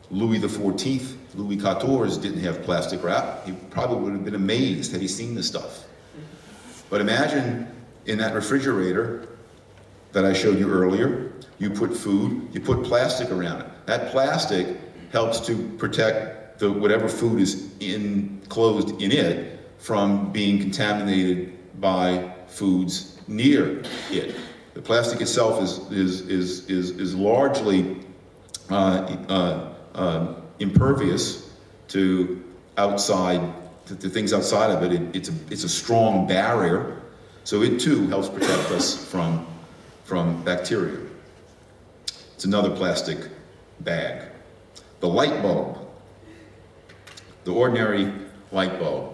Louis XIV, Louis XIV didn't have plastic wrap. He probably would have been amazed had he seen this stuff. But imagine in that refrigerator that I showed you earlier, you put food, you put plastic around it. That plastic helps to protect whatever food is enclosed in it from being contaminated by foods near it. The plastic itself is largely impervious to things outside of it. It's a strong barrier, so it too helps protect us from bacteria. It's another plastic bag. The light bulb, the ordinary light bulb.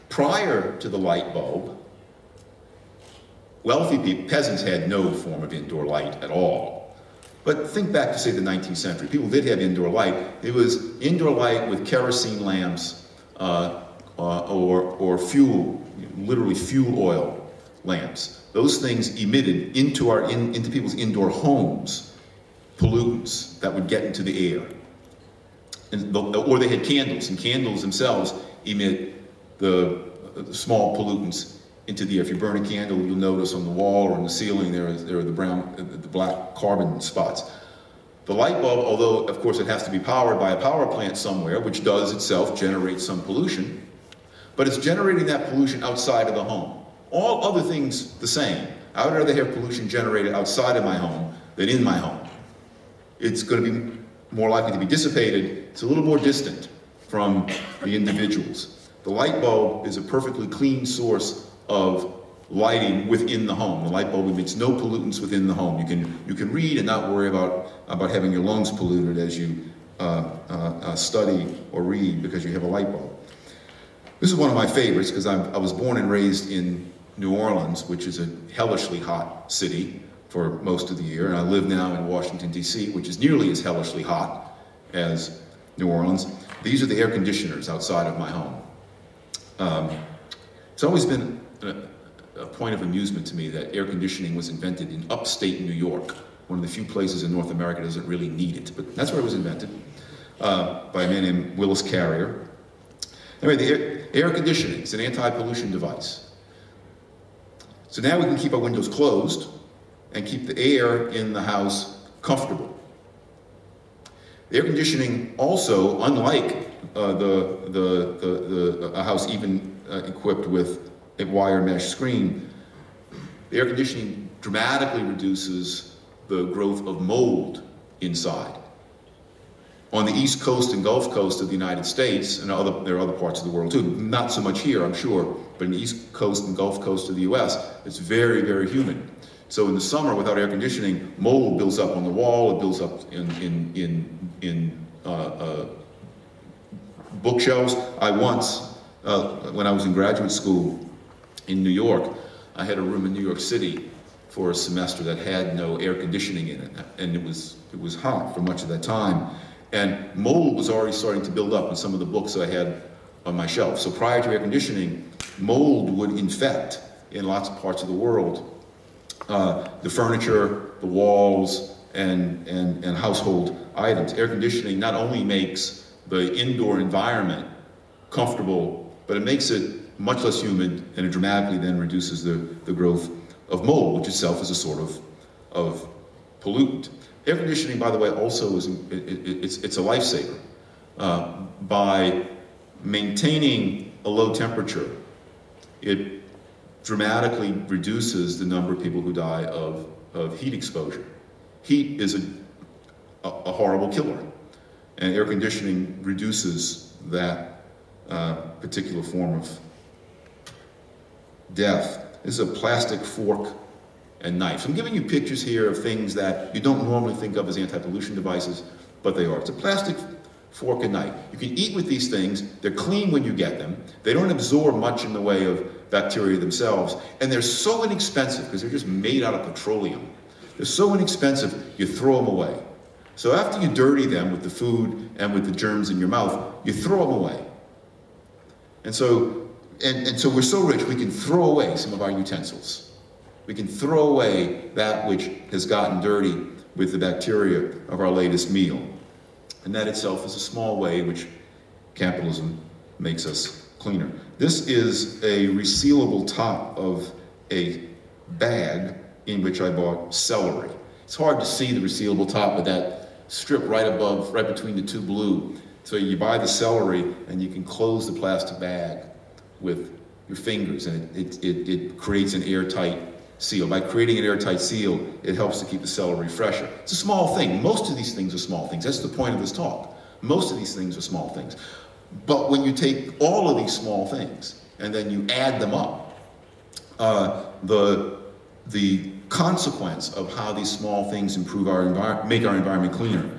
Prior to the light bulb, wealthy people, peasants, had no form of indoor light at all. But think back to, say, the 19th century. People did have indoor light. It was indoor light with kerosene lamps or fuel, literally fuel oil lamps. Those things emitted into people's indoor homes pollutants that would get into the air. Or they had candles, and candles themselves emit the small pollutants into the air. If you burn a candle, you'll notice on the wall or on the ceiling there are the black carbon spots. The light bulb, although of course it has to be powered by a power plant somewhere, which does itself generate some pollution, but it's generating that pollution outside of the home. All other things the same. I would rather have pollution generated outside of my home than in my home. It's going to be more likely to be dissipated. It's a little more distant from the individuals. The light bulb is a perfectly clean source of lighting within the home. The light bulb emits no pollutants within the home. You can read and not worry about having your lungs polluted as you study or read because you have a light bulb. This is one of my favorites because I was born and raised in New Orleans, which is a hellishly hot city for most of the year, and I live now in Washington, D.C., which is nearly as hellishly hot as New Orleans. These are the air conditioners outside of my home. It's always been a point of amusement to me that air conditioning was invented in upstate New York, one of the few places in North America that doesn't really need it, but that's where it was invented, by a man named Willis Carrier. Anyway, the air conditioning is an anti-pollution device. So now we can keep our windows closed and keep the air in the house comfortable. The air conditioning also, unlike a house even equipped with a wire mesh screen, the air conditioning dramatically reduces the growth of mold inside. On the East Coast and Gulf Coast of the United States, and there are other parts of the world too, not so much here, I'm sure, but in the East Coast and Gulf Coast of the US, it's very, very humid. So in the summer, without air conditioning, mold builds up on the wall, it builds up in bookshelves. I once, when I was in graduate school in New York, I had a room in New York City for a semester that had no air conditioning in it, and it was hot for much of that time. And mold was already starting to build up in some of the books I had on my shelf. So prior to air conditioning, mold would infect in lots of parts of the world the furniture, the walls, and household items. Air conditioning not only makes the indoor environment comfortable, but it makes it much less humid, and it dramatically then reduces the growth of mold, which itself is a sort of pollutant. Air conditioning, by the way, also is it's a lifesaver. By maintaining a low temperature, it dramatically reduces the number of people who die of heat exposure. Heat is a horrible killer, and air conditioning reduces that particular form of death. This is a plastic fork and knife. I'm giving you pictures here of things that you don't normally think of as anti-pollution devices, but they are. It's a plastic fork and knife. You can eat with these things. They're clean when you get them. They don't absorb much in the way of bacteria themselves, and they're so inexpensive because they're just made out of petroleum. They're so inexpensive, you throw them away. So after you dirty them with the food and with the germs in your mouth, you throw them away. And so we're so rich, we can throw away some of our utensils. We can throw away that which has gotten dirty with the bacteria of our latest meal. And that itself is a small way in which capitalism makes us cleaner. This is a resealable top of a bag in which I bought celery. It's hard to see the resealable top with that strip right above, right between the two blue. So you buy the celery and you can close the plastic bag with your fingers, and it creates an airtight seal. By creating an airtight seal, it helps to keep the celery fresher. It's a small thing. Most of these things are small things. That's the point of this talk. Most of these things are small things. But when you take all of these small things and then you add them up, the consequence of how these small things improve our environment, make our environment cleaner,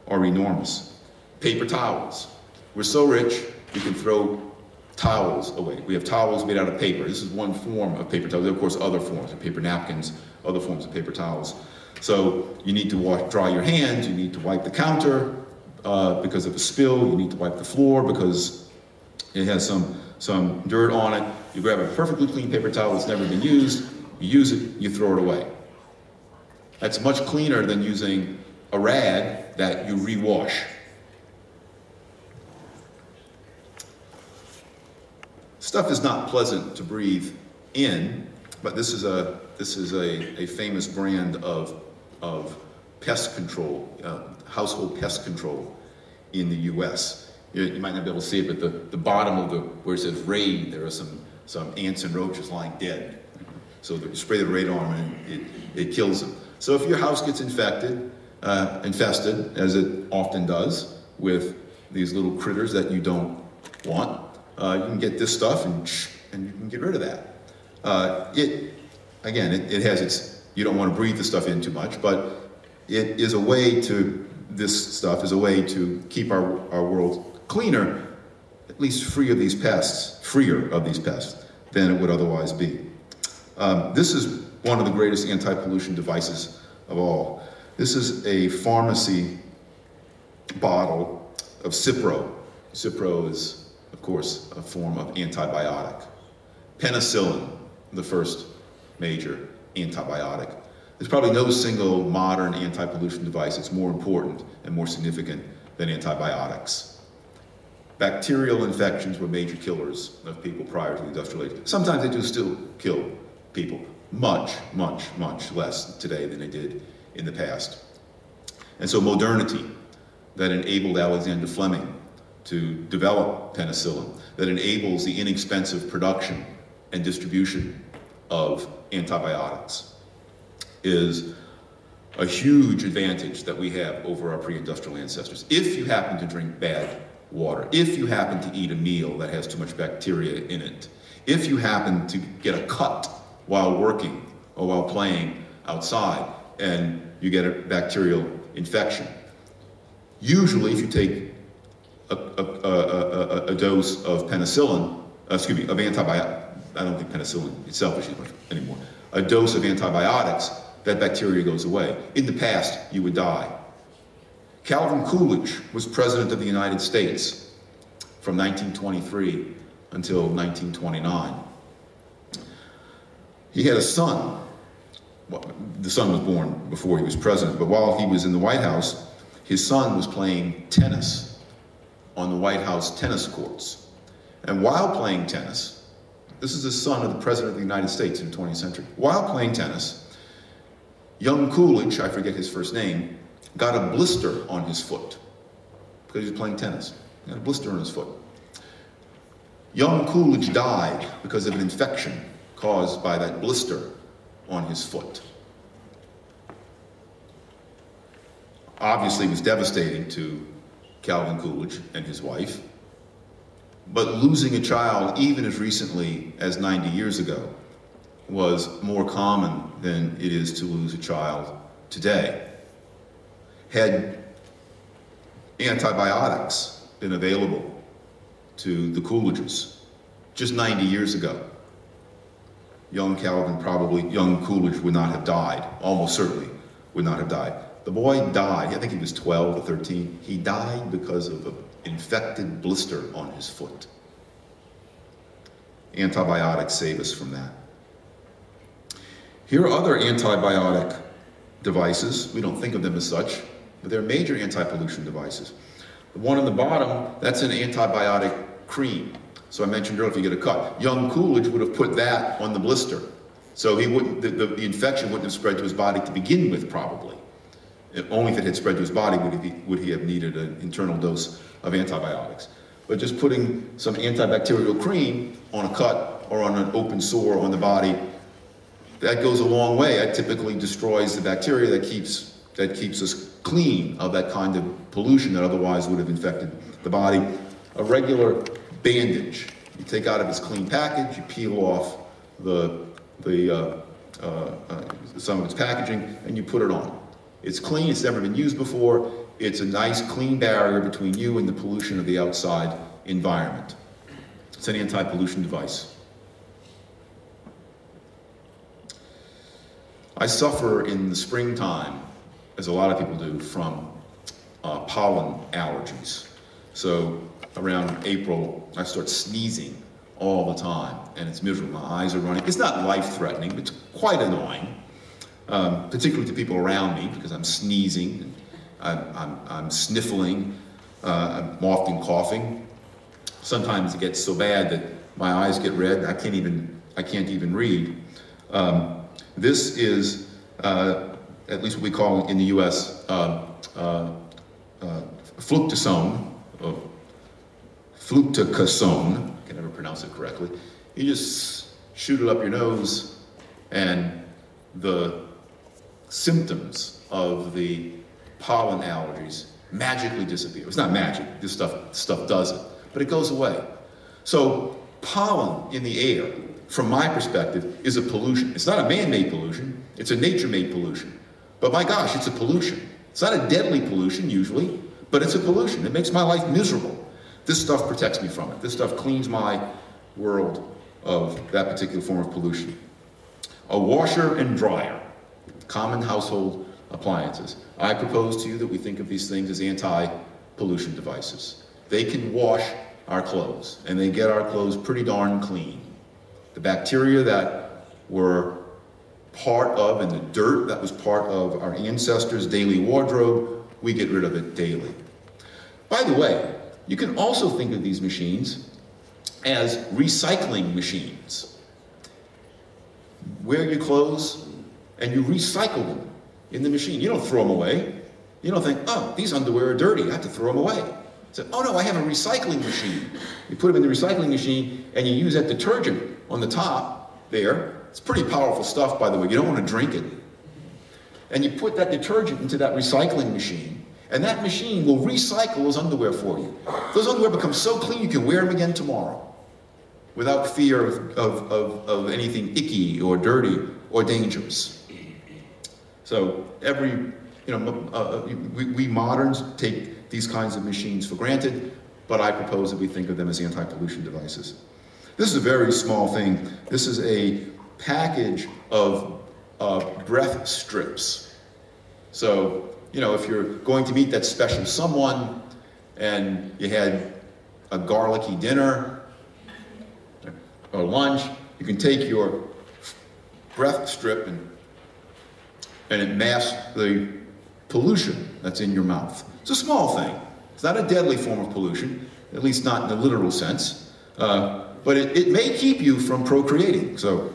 are enormous. Paper towels. We're so rich, we can throw towels away. We have towels made out of paper. This is one form of paper towels. There are, of course, other forms of paper napkins, other forms of paper towels. So you need to dry your hands, you need to wipe the counter because of a spill, you need to wipe the floor because it has some dirt on it. You grab a perfectly clean paper towel that's never been used, you use it, you throw it away. That's much cleaner than using a rag that you rewash. Stuff is not pleasant to breathe in, but this is a famous brand of pest control, household pest control in the U.S. You might not be able to see it, but the bottom of where it says raid, there are some ants and roaches lying dead. So you spray the raid on them and it kills them. So if your house gets infested, as it often does, with these little critters that you don't want, you can get this stuff and you can get rid of that. It has its, you don't want to breathe the stuff in too much, but it is a way to, this stuff is a way to keep our world cleaner, at least freer of these pests than it would otherwise be. This is one of the greatest anti-pollution devices of all. This is a pharmacy bottle of Cipro. Cipro is, of course, a form of antibiotic. Penicillin, the first major antibiotic. There's probably no single modern anti-pollution device that's more important and more significant than antibiotics. Bacterial infections were major killers of people prior to the industrial age. Sometimes they do still kill people. Much, much, much less today than they did in the past. And so modernity that enabled Alexander Fleming to develop penicillin, that enables the inexpensive production and distribution of antibiotics, is a huge advantage that we have over our pre-industrial ancestors. If you happen to drink bad water, if you happen to eat a meal that has too much bacteria in it, if you happen to get a cut while working or while playing outside and you get a bacterial infection, usually if you take a dose of penicillin, of antibiotic, I don't think penicillin itself is used much anymore, a dose of antibiotics, that bacteria goes away. In the past, you would die. Calvin Coolidge was president of the United States from 1923 until 1929. He had a son. Well, the son was born before he was president, but while he was in the White House, his son was playing tennis on the White House tennis courts. And while playing tennis, this is the son of the president of the United States in the 20th century. While playing tennis, young Coolidge, I forget his first name, got a blister on his foot because he was playing tennis. He got a blister on his foot. Young Coolidge died because of an infection caused by that blister on his foot. Obviously, it was devastating to Calvin Coolidge and his wife, but losing a child even as recently as 90 years ago was more common than it is to lose a child today. Had antibiotics been available to the Coolidges just 90 years ago, young Coolidge would not have died, almost certainly would not have died. The boy died, I think he was 12 or 13. He died because of an infected blister on his foot. Antibiotics save us from that. Here are other antibiotic devices. We don't think of them as such, but they're major anti-pollution devices. The one on the bottom, that's an antibiotic cream. So I mentioned earlier, if you get a cut, young Coolidge would have put that on the blister. So he wouldn't, the infection wouldn't have spread to his body to begin with, probably. Only if it had spread to his body would he have needed an internal dose of antibiotics. But just putting some antibacterial cream on a cut or on an open sore on the body, that goes a long way. That typically destroys the bacteria that keeps us clean of that kind of pollution that otherwise would have infected the body. A regular bandage, you take out of its clean package, you peel off some of its packaging, and you put it on. It's clean, it's never been used before, it's a nice clean barrier between you and the pollution of the outside environment. It's an anti-pollution device. I suffer in the springtime, as a lot of people do, from pollen allergies. So around April, I start sneezing all the time, and it's miserable. My eyes are running. It's not life-threatening, but it's quite annoying, particularly to people around me, because I'm sneezing, I'm sniffling, I'm often coughing. Sometimes it gets so bad that my eyes get red, I can't even read. This is, at least what we call in the U.S., fluticasone. I can never pronounce it correctly. You just shoot it up your nose, and the symptoms of the pollen allergies magically disappear. It's not magic. This stuff does it, but it goes away. So pollen in the air, from my perspective, is a pollution. It's not a man-made pollution. It's a nature-made pollution. But my gosh, it's a pollution. It's not a deadly pollution, usually, but it's a pollution. It makes my life miserable. This stuff protects me from it. This stuff cleans my world of that particular form of pollution. A washer and dryer, common household appliances. I propose to you that we think of these things as anti-pollution devices. They can wash our clothes, and they get our clothes pretty darn clean. The bacteria that were part of, and the dirt that was part of our ancestors' daily wardrobe, we get rid of it daily. By the way, you can also think of these machines as recycling machines. Wear your clothes and you recycle them in the machine. You don't throw them away. You don't think, oh, these underwear are dirty, I have to throw them away. So, oh no, I have a recycling machine. You put them in the recycling machine and you use that detergent on the top there. It's pretty powerful stuff, by the way. You don't want to drink it. And you put that detergent into that recycling machine, and that machine will recycle those underwear for you. Those underwear become so clean you can wear them again tomorrow without fear of anything icky or dirty or dangerous. So we moderns take these kinds of machines for granted, but I propose that we think of them as anti-pollution devices. This is a very small thing. This is a package of breath strips. So, if you're going to meet that special someone and you had a garlicky dinner or lunch, you can take your breath strip and it masks the pollution that's in your mouth. It's a small thing. It's not a deadly form of pollution, at least not in the literal sense, but it may keep you from procreating. So,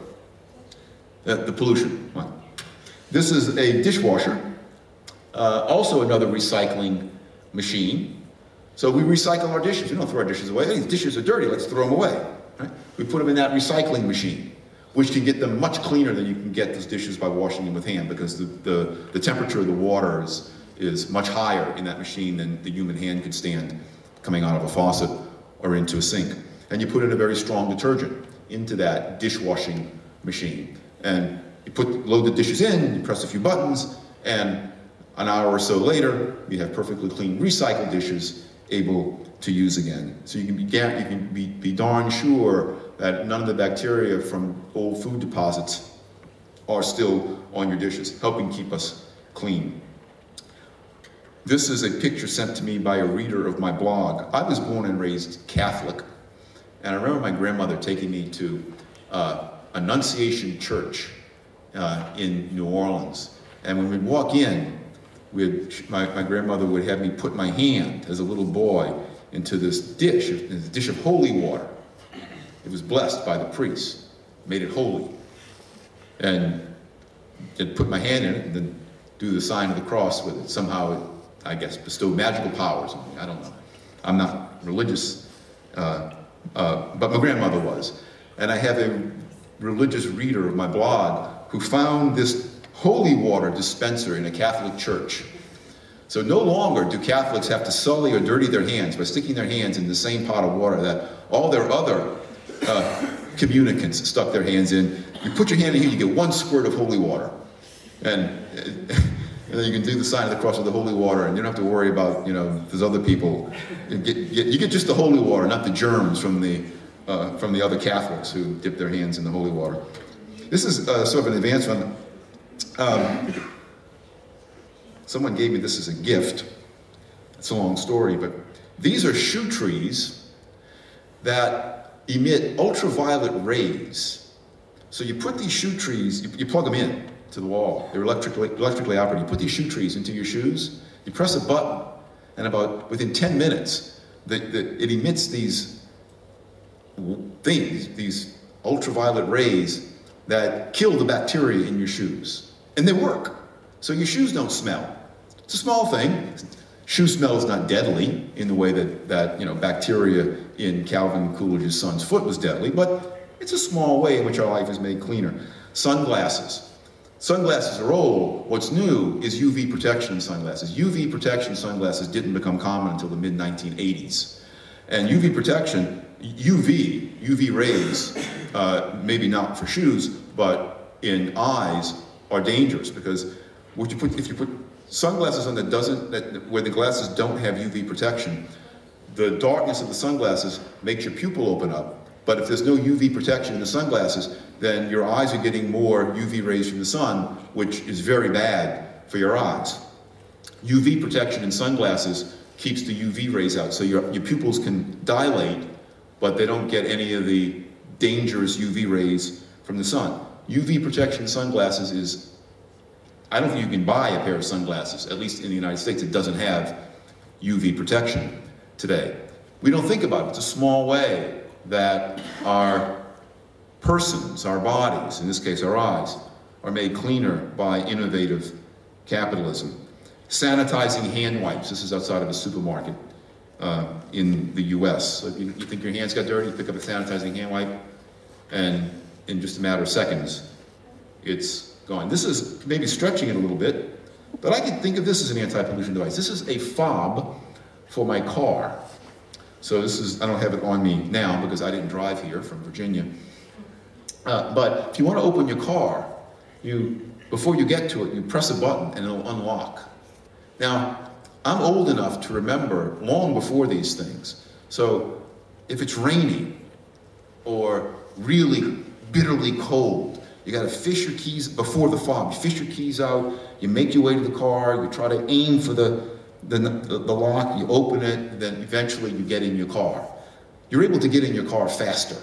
the pollution one. This is a dishwasher, also another recycling machine. So we recycle our dishes. We don't throw our dishes away. Hey, these dishes are dirty, let's throw them away. Right? We put them in that recycling machine, which can get them much cleaner than you can get those dishes by washing them with hand, because the temperature of the water is much higher in that machine than the human hand could stand coming out of a faucet or into a sink. And you put in a very strong detergent into that dishwashing machine. And you load the dishes in, you press a few buttons, and an hour or so later, you have perfectly clean recycled dishes able to use again. So you can be darn sure that none of the bacteria from old food deposits are still on your dishes, helping keep us clean. This is a picture sent to me by a reader of my blog. I was born and raised Catholic, and I remember my grandmother taking me to Annunciation Church in New Orleans. And when we'd walk in, my grandmother would have me put my hand as a little boy into this dish of holy water. It was blessed by the priest, made it holy. And I'd put my hand in it and then do the sign of the cross with it. Somehow it, I guess, bestowed magical powers on me. I don't know. I'm not religious, but my grandmother was. And I have a religious reader of my blog who found this holy water dispenser in a Catholic church. So no longer do Catholics have to sully or dirty their hands by sticking their hands in the same pot of water that all their other communicants stuck their hands in. You put your hand in here, you get one squirt of holy water. And then you can do the sign of the cross with the holy water, and you don't have to worry about, there's other people. You get just the holy water, not the germs from the other Catholics who dip their hands in the holy water. This is sort of an advanced one. Someone gave me this as a gift. It's a long story, but these are shoe trees that emit ultraviolet rays. So you put these shoe trees, you plug them in to the wall. They're electrically operated. You put these shoe trees into your shoes, you press a button, and within 10 minutes, it emits these ultraviolet rays that kill the bacteria in your shoes. And they work. So your shoes don't smell. It's a small thing. Shoe smell is not deadly in the way that bacteria in Calvin Coolidge's son's foot was deadly, but it's a small way in which our life is made cleaner. Sunglasses. Sunglasses are old. What's new is UV protection in sunglasses. UV protection in sunglasses didn't become common until the mid-1980s. And UV protection, UV rays, maybe not for shoes, but in eyes, are dangerous because if you put sunglasses on where the glasses don't have UV protection, the darkness of the sunglasses makes your pupil open up. But if there's no UV protection in the sunglasses, then your eyes are getting more UV rays from the sun, which is very bad for your eyes. UV protection in sunglasses keeps the UV rays out, so your pupils can dilate, but they don't get any of the dangerous UV rays from the sun. UV protection in sunglasses is, I don't think you can buy a pair of sunglasses, at least in the United States, it doesn't have UV protection today. We don't think about it. It's a small way that our persons, our bodies, in this case our eyes, are made cleaner by innovative capitalism. Sanitizing hand wipes. This is outside of a supermarket in the US. So if you think your hands got dirty, you pick up a sanitizing hand wipe, and in just a matter of seconds, it's gone. This is maybe stretching it a little bit, but I can think of this as an anti-pollution device. This is a fob for my car. So this is, I don't have it on me now because I didn't drive here from Virginia. But if you want to open your car, before you get to it, you press a button and it'll unlock. Now, I'm old enough to remember long before these things. So if it's raining or really bitterly cold, you got to fish your keys before the fob. You fish your keys out, you make your way to the car, you try to aim for the lock, you open it, then eventually you get in your car. You're able to get in your car faster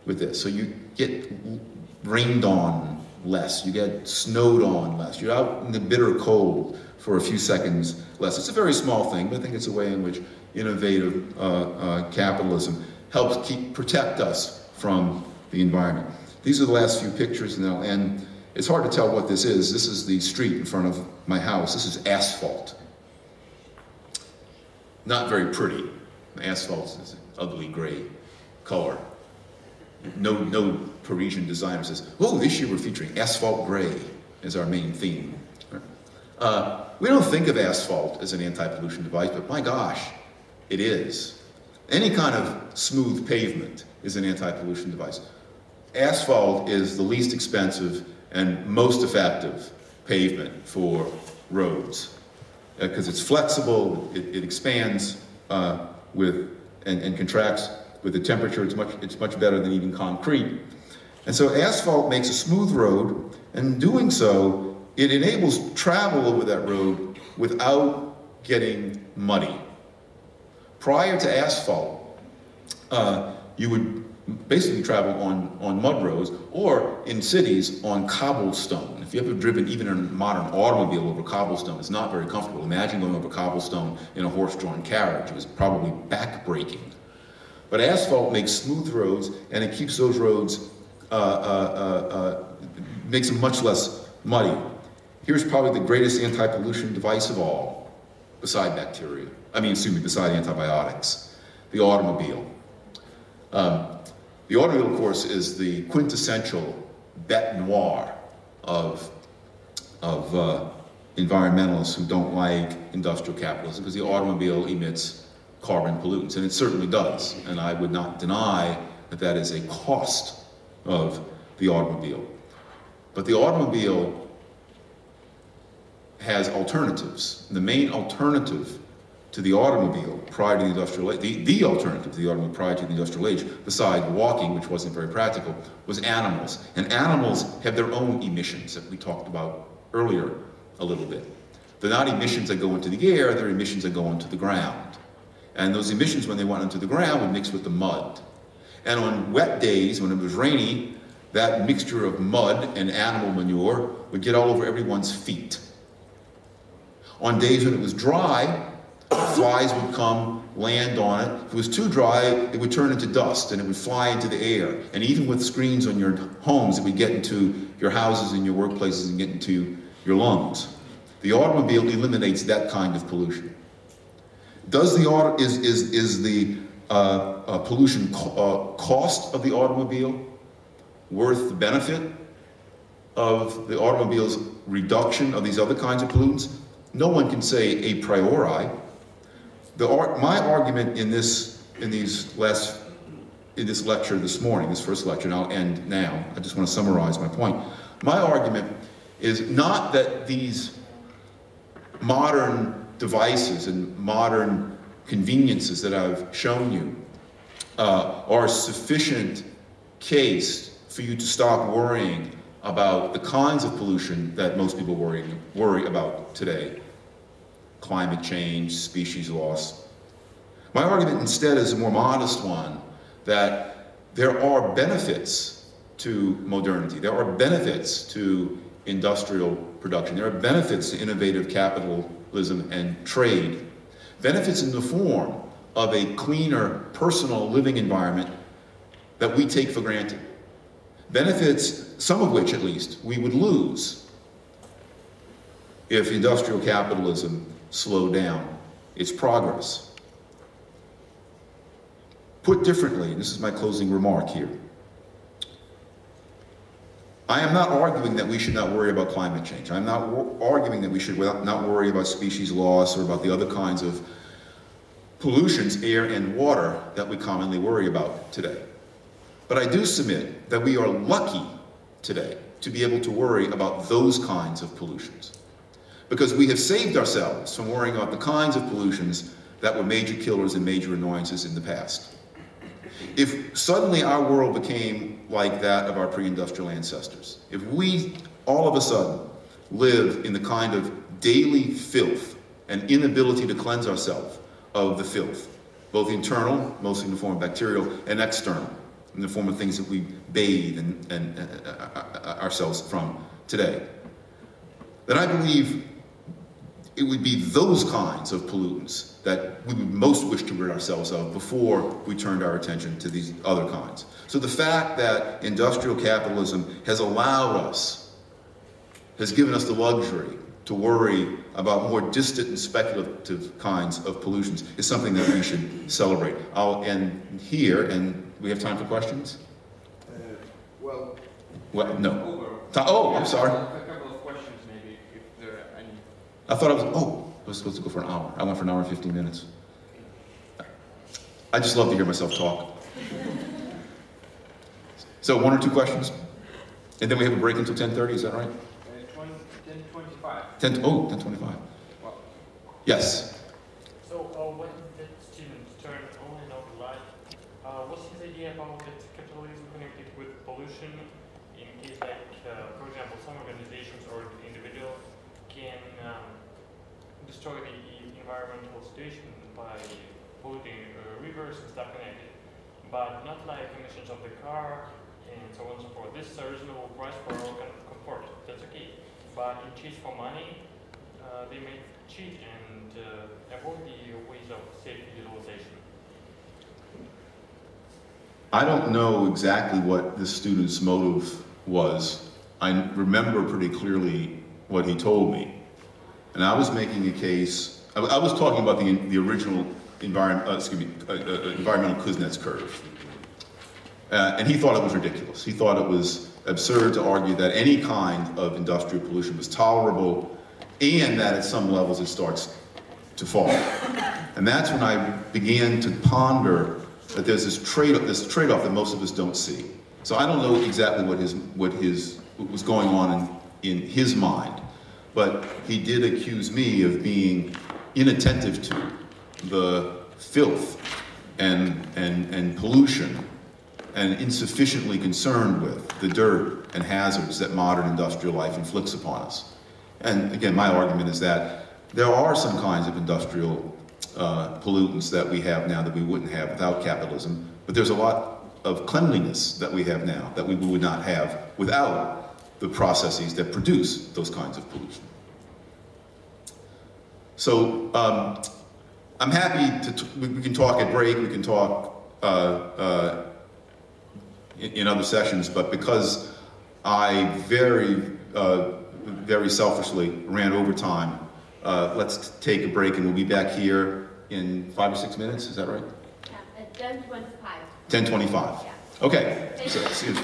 with this. So you get rained on less, you get snowed on less, you're out in the bitter cold for a few seconds less. It's a very small thing, but I think it's a way in which innovative capitalism helps protect us from the environment. These are the last few pictures now, and it's hard to tell what this is. This is the street in front of my house. This is asphalt. Not very pretty. Asphalt is an ugly gray color. No Parisian designer says, oh, this year we're featuring asphalt gray as our main theme. We don't think of asphalt as an anti-pollution device, but my gosh, it is. Any kind of smooth pavement is an anti-pollution device. Asphalt is the least expensive and most effective pavement for roads because it's flexible, it expands and contracts with the temperature. It's much better than even concrete. And so asphalt makes a smooth road, and in doing so, it enables travel over that road without getting muddy. Prior to asphalt, you would basically travel on mud roads, or in cities on cobblestone. If you've ever driven even in a modern automobile over cobblestone, it's not very comfortable. Imagine going over cobblestone in a horse-drawn carriage. It was probably back-breaking. But asphalt makes smooth roads, and it keeps those roads, makes them much less muddy. Here's probably the greatest anti-pollution device of all, beside antibiotics, the automobile. The automobile, of course, is the quintessential bête noire of environmentalists who don't like industrial capitalism, because the automobile emits carbon pollutants, and it certainly does. And I would not deny that that is a cost of the automobile. But the automobile has alternatives. The main alternative to the automobile prior to the industrial age, the alternative to the automobile prior to the industrial age, besides walking, which wasn't very practical, was animals. And animals have their own emissions that we talked about earlier a little bit. They're not emissions that go into the air, they're emissions that go into the ground. And those emissions, when they went into the ground, would mix with the mud. And on wet days, when it was rainy, that mixture of mud and animal manure would get all over everyone's feet. On days when it was dry, flies would come, land on it. If it was too dry, it would turn into dust and it would fly into the air. And even with screens on your homes, it would get into your houses and your workplaces and get into your lungs. The automobile eliminates that kind of pollution. Is the pollution cost of the automobile worth the benefit of the automobile's reduction of these other kinds of pollutants? No one can say a priori. My argument in this lecture this morning, this first lecture, and I'll end now, I just want to summarize my point. My argument is not that these modern devices and modern conveniences that I've shown you are sufficient case for you to stop worrying about the kinds of pollution that most people worry about today. Climate change, species loss. My argument instead is a more modest one, that there are benefits to modernity. There are benefits to industrial production. There are benefits to innovative capitalism and trade. Benefits in the form of a cleaner personal living environment that we take for granted. Benefits, some of which at least, we would lose if industrial capitalism slowed down its progress. Put differently, and this is my closing remark here, I am not arguing that we should not worry about climate change. I'm not arguing that we should not worry about species loss or about the other kinds of pollutions, air and water, that we commonly worry about today. But I do submit that we are lucky today to be able to worry about those kinds of pollutions, because we have saved ourselves from worrying about the kinds of pollutions that were major killers and major annoyances in the past. If suddenly our world became like that of our pre-industrial ancestors, if we all of a sudden live in the kind of daily filth and inability to cleanse ourselves of the filth, both internal, mostly in the form of bacterial, and external, in the form of things that we bathe and ourselves from today, then I believe it would be those kinds of pollutants that we would most wish to rid ourselves of before we turned our attention to these other kinds. So the fact that industrial capitalism has allowed us, has given us the luxury to worry about more distant and speculative kinds of pollutions is something that we should celebrate. I'll end here, and we have time for questions? Well, no. Oh, I'm sorry. A couple of questions, maybe, if there are any. I thought I was supposed to go for an hour. I went for an hour and 15 minutes. I just love to hear myself talk. So 1 or 2 questions? And then we have a break until 10:30, is that right? 10:25. 10:25. Well, Yes. So when the student turned on and off the light, what's his idea about that capitalism connected with pollution in case, like, for example, some organizations or individuals can destroy the environmental situation by polluting rivers and stuff connected, but not like emissions of the car and so on and so forth. This is a reasonable price for all comfort. That's okay. But in exchange for money, they may cheat and avoid the ways of safe utilization. I don't know exactly what the student's motive was. I remember pretty clearly what he told me. And I was making a case, I was talking about the original environmental Kuznets curve. And he thought it was ridiculous. He thought it was absurd to argue that any kind of industrial pollution was tolerable and that at some levels it starts to fall. And that's when I began to ponder that there's this trade-off that most of us don't see. So I don't know exactly what was going on in his mind, but he did accuse me of being inattentive to the filth and pollution, and insufficiently concerned with the dirt and hazards that modern industrial life inflicts upon us. And again, my argument is that there are some kinds of industrial pollutants that we have now that we wouldn't have without capitalism, but there's a lot of cleanliness that we have now that we would not have without the processes that produce those kinds of pollution. So I'm happy to, we can talk at break, we can talk in other sessions, but because I very selfishly ran over time, let's take a break and we'll be back here in 5 or 6 minutes, is that right? Yeah, at 10:25. 10:25. Yeah. Okay, so see you.